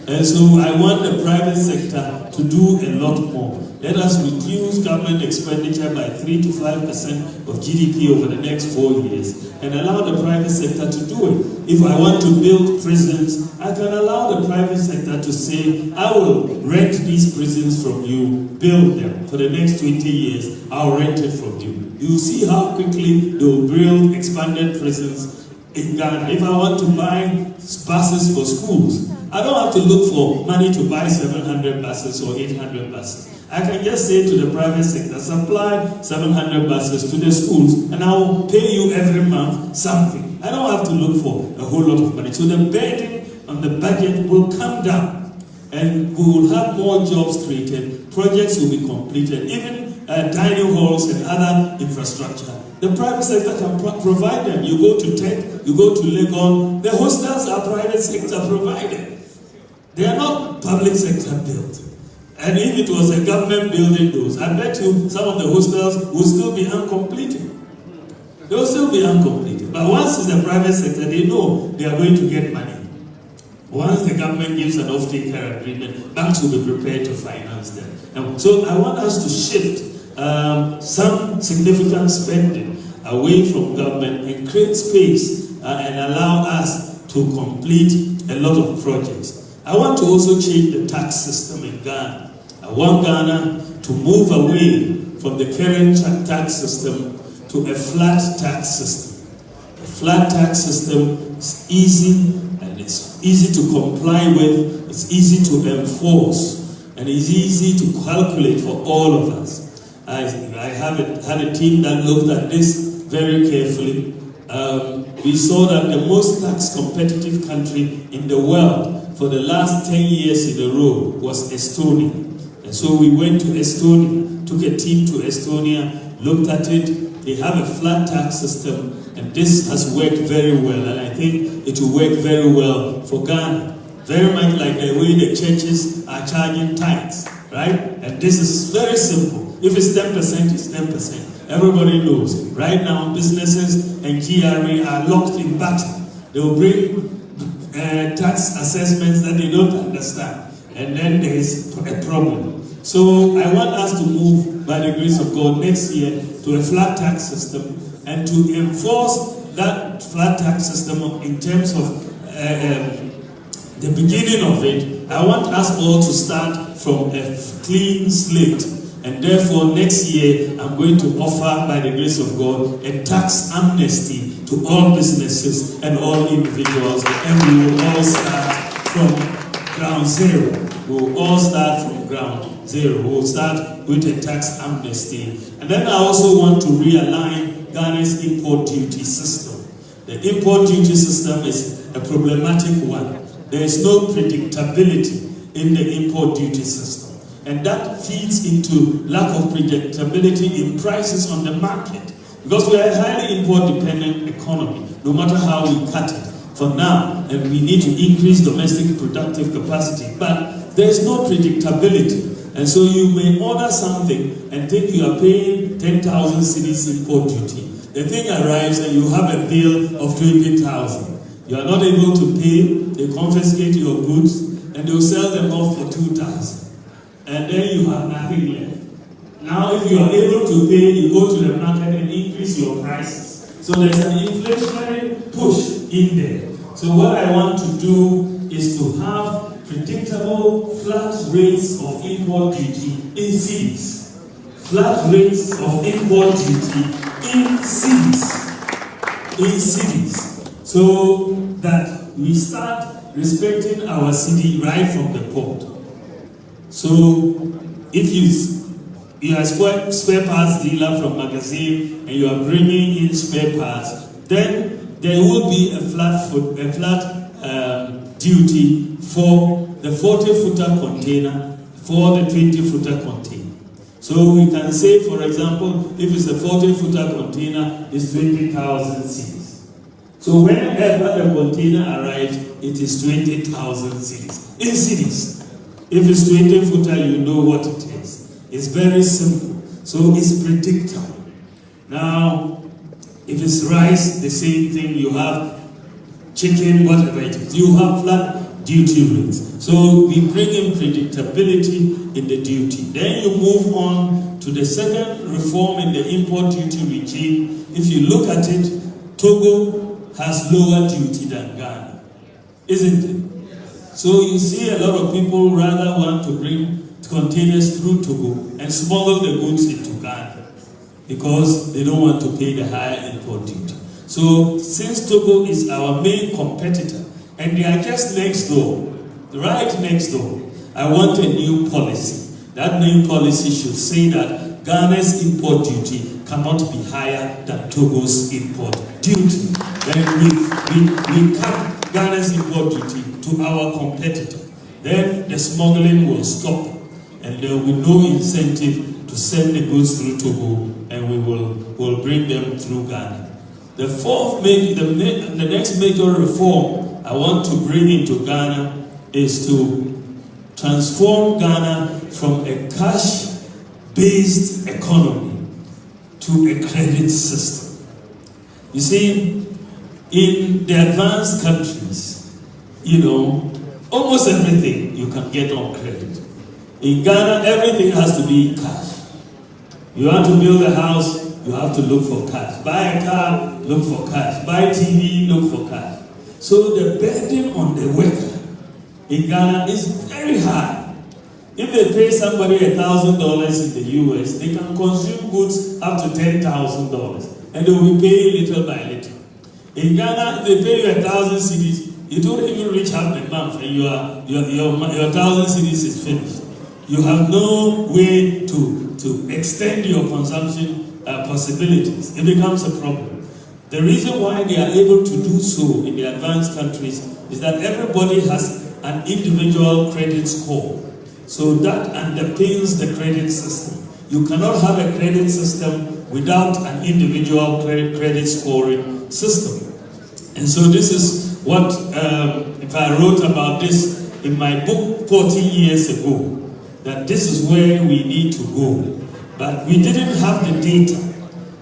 And so I want the private sector to do a lot more. Let us reduce government expenditure by 3 to 5% of GDP over the next 4 years and allow the private sector to do it. If I want to build prisons, I can allow the private sector to say, I will rent these prisons from you, build them. For the next 20 years, I'll rent it from you. You see how quickly they will build expanded prisons in Ghana. If I want to buy buses for schools, I don't have to look for money to buy 700 buses or 800 buses. I can just say to the private sector, supply 700 buses to the schools and I will pay you every month something. I don't have to look for a whole lot of money. So the burden on the budget will come down and we will have more jobs created, projects will be completed, even dining halls and other infrastructure. The private sector can provide them. You go to Tech, you go to Legon, the hostels are private sector provided. They are not public sector built. And if it was a government building those, I bet you some of the hostels will still be uncompleted. They will still be uncompleted. But once it's the private sector, they know they are going to get money. Once the government gives an off-taker agreement, banks will be prepared to finance them. And so I want us to shift some significant spending away from government and create space and allow us to complete a lot of projects. I want to also change the tax system in Ghana. I want Ghana to move away from the current tax system to a flat tax system. A flat tax system is easy and it's easy to comply with, it's easy to enforce, and it's easy to calculate for all of us. I had a team that looked at this very carefully. We saw that the most tax competitive country in the world for the last 10 years in a row was Estonia. And so we went to Estonia, took a team to Estonia, looked at it. They have a flat tax system, and this has worked very well. And I think it will work very well for Ghana. Very much like the way the churches are charging tithes, right? And this is very simple. If it's 10%, it's 10%. Everybody knows. Right now, businesses and GRA are locked in battle. They will bring tax assessments that they don't understand, and then there is a problem. So I want us to move, by the grace of God, next year to a flat tax system and to enforce that flat tax system in terms of the beginning of it, I want us all to start from a clean slate. And therefore, next year, I'm going to offer, by the grace of God, a tax amnesty to all businesses and all individuals. And we will all start from ground zero. We will all start from ground zero. We will start with a tax amnesty. And then I also want to realign Ghana's import duty system. The import duty system is a problematic one. There is no predictability in the import duty system. And that feeds into lack of predictability in prices on the market. Because we are a highly import-dependent economy, no matter how we cut it for now, and we need to increase domestic productive capacity. But there is no predictability. And so you may order something and think you are paying 10,000 cedis import duty. The thing arrives and you have a bill of 20,000. You are not able to pay, they confiscate your goods, and they'll sell them off for 2,000. And then you have nothing left. Now, if you are able to pay, you go to the market and increase your prices. So there's an inflationary push in there. So what I want to do is to have predictable flat rates of import duty in cedis. Flat rates of import duty in cedis. In cedis. So that we start respecting our cedi right from the port. So, if you are a spare parts dealer from magazine and you are bringing in spare parts, then there will be a flat duty for the 40-footer container, for the 20-footer container. So we can say, for example, if it's a 40-footer container, it's 20,000 cedis. So whenever the container arrives, it is 20,000 cedis. In cedis. If it's 20-footer, you know what it is. It's very simple. So it's predictable. Now, if it's rice, the same thing. You have chicken, whatever it is. You have flat duty rates. So we bring in predictability in the duty. Then you move on to the second reform in the import duty regime. If you look at it, Togo has lower duty than Ghana, isn't it? So you see a lot of people rather want to bring containers through Togo and smuggle the goods into Ghana because they don't want to pay the higher import duty. So since Togo is our main competitor and they are just next door, right next door, I want a new policy. That new policy should say that Ghana's import duty cannot be higher than Togo's import duty. Then we cut Ghana's import duty to our competitor. Then the smuggling will stop and there will be no incentive to send the goods through Togo and we will bring them through Ghana. The next major reform I want to bring into Ghana is to transform Ghana from a cash-based economy to a credit system. You see, in the advanced countries, almost everything you can get on credit. In Ghana, everything has to be cash. You want to build a house, you have to look for cash. Buy a car, look for cash. Buy TV, look for cash. So the burden on the worker in Ghana is very high. If they pay somebody $1,000 in the US, they can consume goods up to $10,000 and they will be paying little by little. In Ghana, if they pay you 1,000 cedis, you don't even reach half the month and your 1,000 cedis is finished. You have no way to extend your consumption possibilities. It becomes a problem. The reason why they are able to do so in the advanced countries is that everybody has an individual credit score. So that underpins the credit system. You cannot have a credit system without an individual credit scoring system. And so this is what, if I wrote about this in my book 14 years ago, that this is where we need to go. But we didn't have the data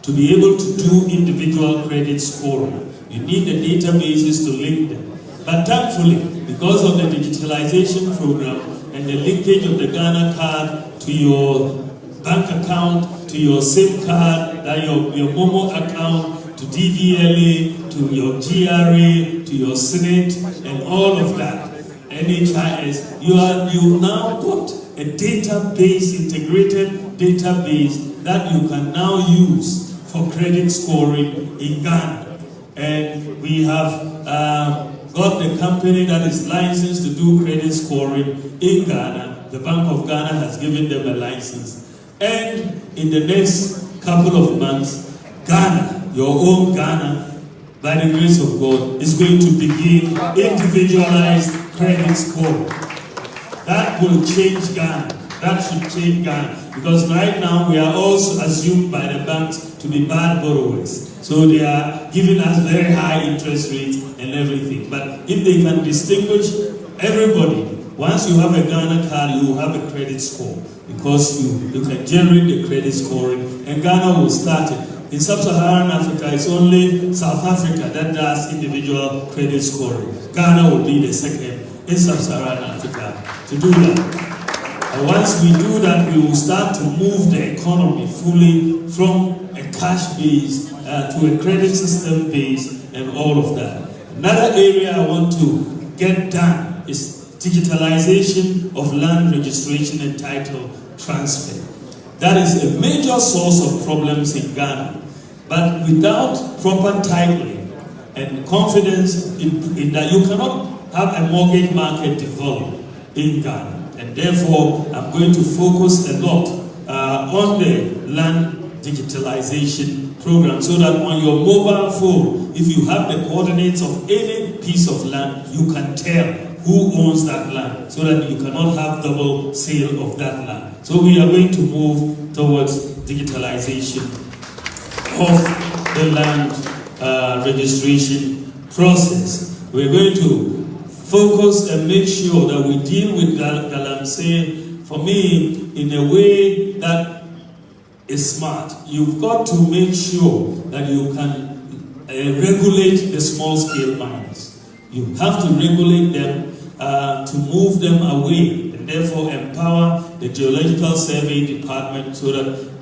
to be able to do individual credit scoring. You need the databases to link them. But thankfully, because of the digitalization program and the linkage of the Ghana card to your bank account, to your SIM card, that your Momo account, to DVLA, to your GRA, to your Senate, and all of that, NHIS, you now got a database, integrated database that you can now use for credit scoring in Ghana. And we have got the company that is licensed to do credit scoring in Ghana. The Bank of Ghana has given them a license. And in the next couple of months, Ghana, your own Ghana, by the grace of God, is going to begin individualized credit score. That will change Ghana. That should change Ghana. Because right now we are also assumed by the banks to be bad borrowers. So they are giving us very high interest rates and everything. But if they can distinguish everybody, once you have a Ghana card, you will have a credit score. Because you can generate the credit scoring. And Ghana will start it. In sub-Saharan Africa, it's only South Africa that does individual credit scoring. Ghana will be the second in sub-Saharan Africa to do that. And once we do that, we will start to move the economy fully from a cash base to a credit system base and all of that. Another area I want to get done is digitalization of land registration and title transfer. That is a major source of problems in Ghana. But without proper titling and confidence in that, you cannot have a mortgage market develop in Ghana. And therefore, I'm going to focus a lot on the land digitalization program, so that on your mobile phone, if you have the coordinates of any piece of land, you can tell who owns that land, so that you cannot have double sale of that land. So we are going to move towards digitalization of the land registration process. We're going to focus and make sure that we deal with galamsey, for me, in a way that is smart. You've got to make sure that you can regulate the small-scale miners. You have to regulate them to move them away, and therefore empower the Geological Survey Department so that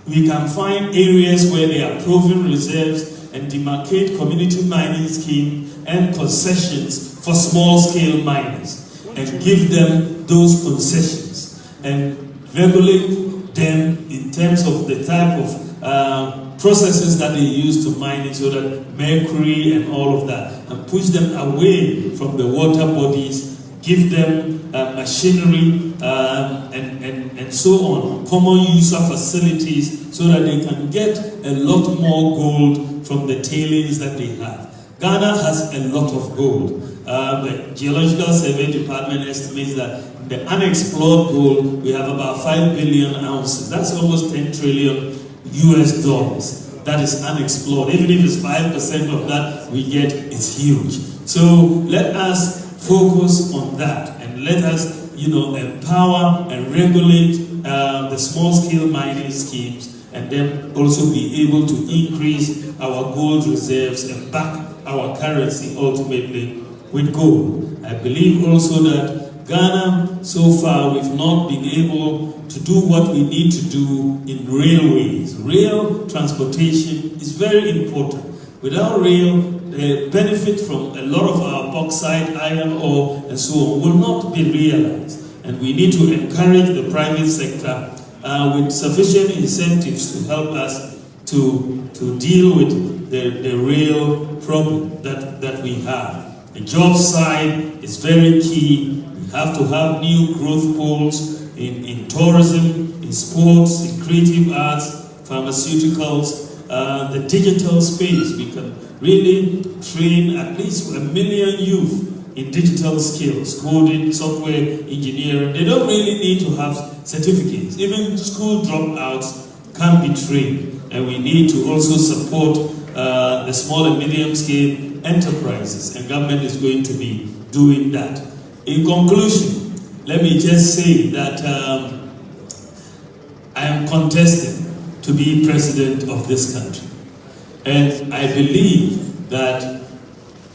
we can find areas where there are proven reserves and demarcate community mining schemes and concessions for small-scale miners, and give them those concessions and regulate them in terms of the type of processes that they use to mine it, so that mercury and all of that, and push them away from the water bodies, give them machinery and so on, common user facilities, so that they can get a lot more gold from the tailings that they have. Ghana has a lot of gold. The Geological Survey Department estimates that the unexplored gold, we have about 5 billion ounces. That's almost 10 trillion US dollars. That is unexplored. Even if it's 5% of that we get, it's huge. So let us focus on that, and let us, empower and regulate the small-scale mining schemes, and then also be able to increase our gold reserves and back our currency ultimately with gold. I believe also that Ghana, so far, we've not been able to do what we need to do in railways. Rail transportation is very important. Without rail, the benefit from a lot of our bauxite, iron ore, and so on will not be realized. And we need to encourage the private sector with sufficient incentives to help us to deal with the rail problem that we have. The job side is very key. We have to have new growth poles in tourism, in sports, in creative arts, pharmaceuticals, the digital space. We can really train at least 1 million youth in digital skills, coding, software engineering. They don't really need to have certificates. Even school dropouts can be trained. And we need to also support the small and medium scale enterprises, and government is going to be doing that. In conclusion, let me just say that I am contesting to be president of this country. And I believe that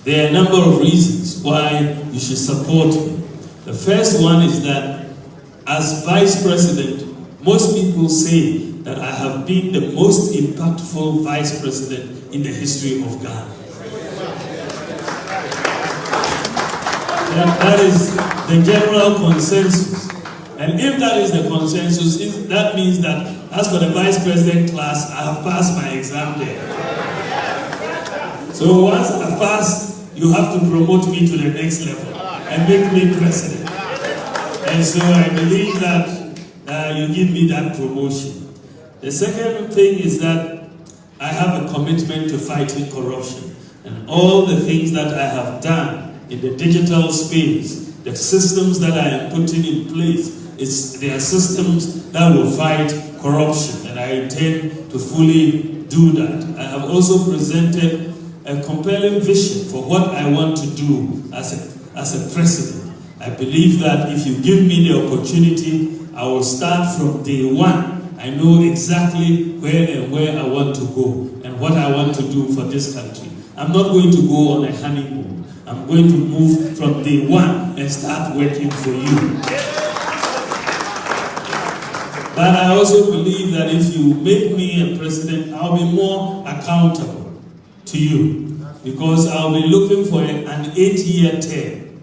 there are a number of reasons why you should support me. The first one is that as vice president, most people say that I have been the most impactful vice president in the history of Ghana. That is the general consensus. And if that is the consensus, that means that as for the vice president class, I have passed my exam there. So once I pass, you have to promote me to the next level and make me president. And so I believe that you give me that promotion. The second thing is that I have a commitment to fighting corruption. And all the things that I have done in the digital space, the systems that I am putting in place, they are systems that will fight corruption. And I intend to fully do that. I have also presented a compelling vision for what I want to do as a president. I believe that if you give me the opportunity, I will start from day one. I know exactly where I want to go and what I want to do for this country. I'm not going to go on a honeymoon. I'm going to move from day one and start working for you. But I also believe that if you make me a president, I'll be more accountable to you, because I'll be looking for an 8-year term.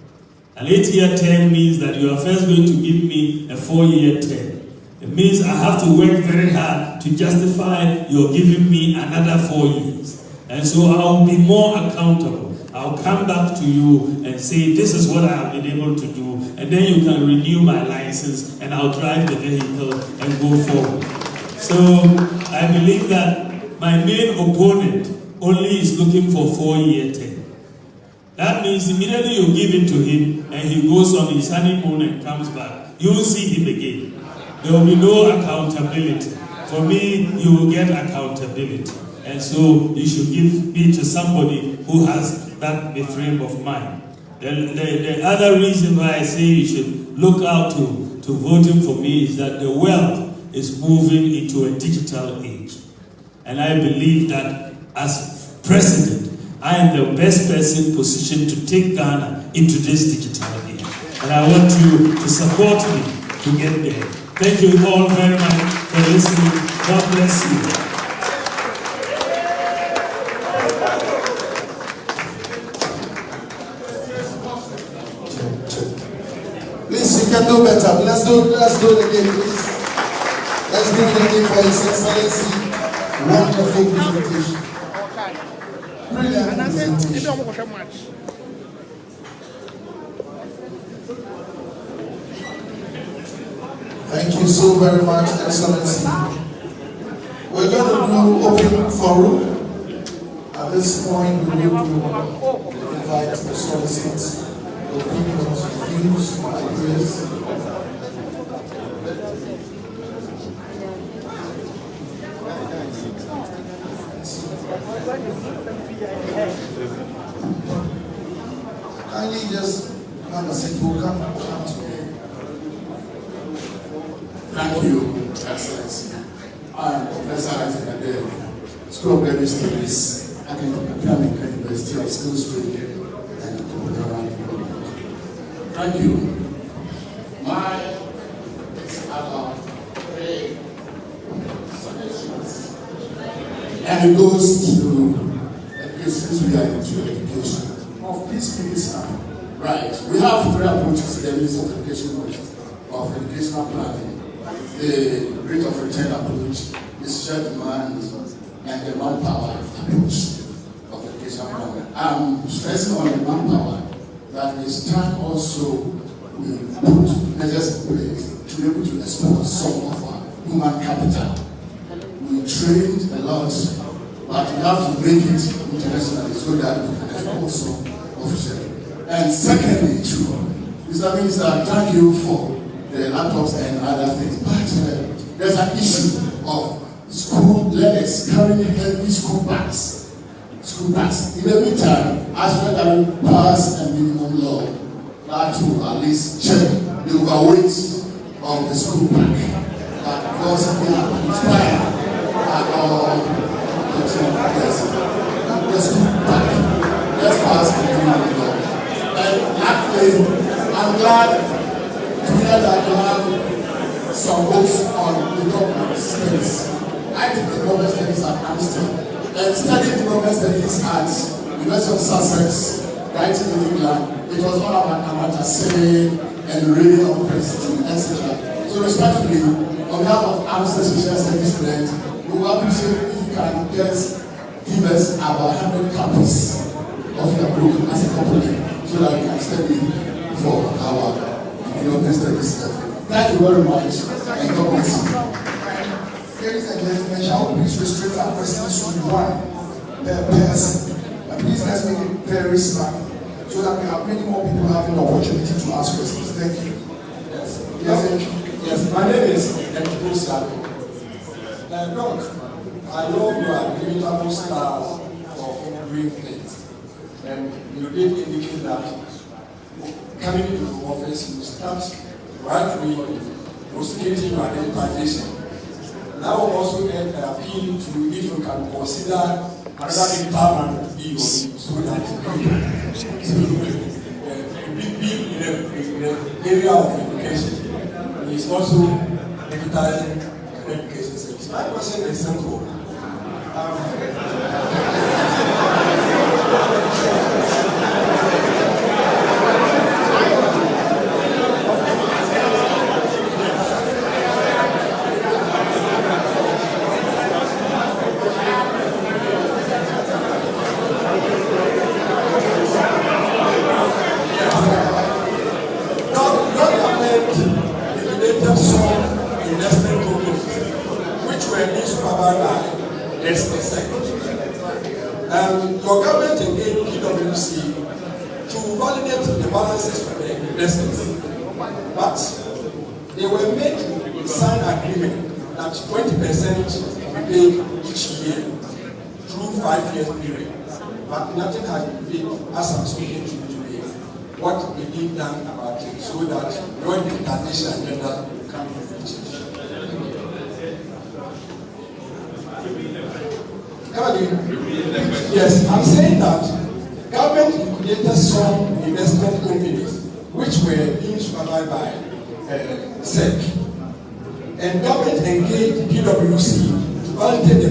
An 8-year term means that you are first going to give me a 4-year term. It means I have to work very hard to justify your giving me another 4 years. And so I'll be more accountable. I'll come back to you and say, this is what I have been able to do. And then you can renew my license and I'll drive the vehicle and go forward. So I believe that my main opponent only is looking for 4-year term. That means immediately you give it to him and he goes on his honeymoon and comes back, you will see him again. There will be no accountability. For me, you will get accountability. And so you should give me to somebody who has that frame of mind. The other reason why I say you should look out to voting for me is that the world is moving into a digital age. And I believe that as president, I am the best person positioned to take Ghana into this digital age. And I want you to support me to get there. Thank you all very much for listening. God bless you. Please, you can do better. Let's do it again, please. Let's do it again for His Excellency. Wonderful presentation. Brilliant presentation. Thank you so very much, Excellency. We're going to do open forum. At this point, we will invite the solicitors, opinions, views, ideas. Kindly just have a seat. We'll come to you. Thank you, Excellency. I am Professor Isaac Adele, School of Global Studies, Academic University of Skills Training and Computer. Thank you. My about 3 suggestions, and it goes to education. We are into education. Of these things are right. We have 3 approaches to the use of education of educational planning. The rate of return approach, the shared demand, and the manpower approach of education planning. I'm stressing on the manpower that this time also we put measures in place to be able to export some of our human capital. We trained a lot, but we have to make it internationally so that we can export some officially. And secondly, too, Mr. Minister, thank you for the laptops and other things. But there's an issue of school learners carrying heavy school bags. In the meantime, as well as we pass a minimum law, that will at least check the overweight of the school bag. Because we are inspired by all the school bag. Let's pass the minimum law. And actually, I'm glad to hear that you have some hopes on the government space. I did development studies at Amsterdam and studied development studies at University of Sussex, right in England. It was all about amateur singing and reading of Princeton, etc. So respectfully, on behalf of Amsterdam Social Studies students, we will appreciate if you can just give us about 100 copies of your book as a compliment so that we can study for our development studies. Thank you very much and God bless you. Ladies and gentlemen, shall we please restrict our questions to one per person? And please let's make it very smart so that we have many more people having the opportunity to ask questions. Thank you. Yes, my name is nkansah. Doc, I know you are beautiful stars of doing things, and you did indicate that coming into office, you start right with prosecuting your identification. Now also an appeal to if you can consider another department to be your so that be in the area of education. Is also digitizing education service. My question is simple. Your government engaged PwC to validate the balances for the investments, but they were made to sign agreement that 20% we pay each year through 5 years period, but nothing has been paid as I'm speaking to you today. What we need done about it so that your digitization agenda will come to fruition. Yes, I'm saying that government liquidated some investment companies which were being supervised by SEC, and government engaged PwC to validate the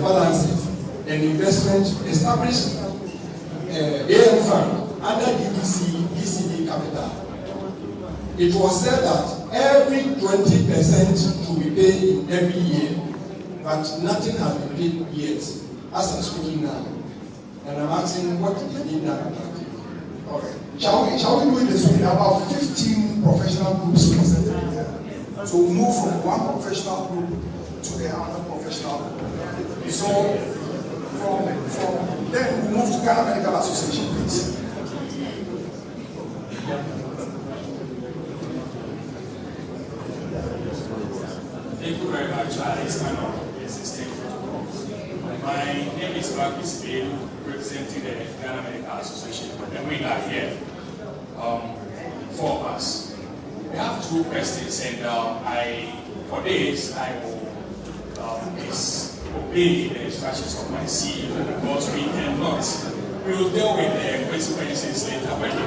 balances and investment, establish AM fund under DCD Capital. It was said that every 20% will be paid in every year, but nothing has been paid yet, as I'm speaking now. And I'm asking what is being done about it. All right. Shall we do it this way? About 15 professional groups presented here. So we'll move from one professional group to the other professional group. So from then we'll move to Ghana Medical Association, please. Thank you very much. My name is Likee, representing the Ghana Medical Association, and we are here for us. We have two questions, and for this I will obey the instructions of my CEO because we cannot. We will deal with the consequences later when we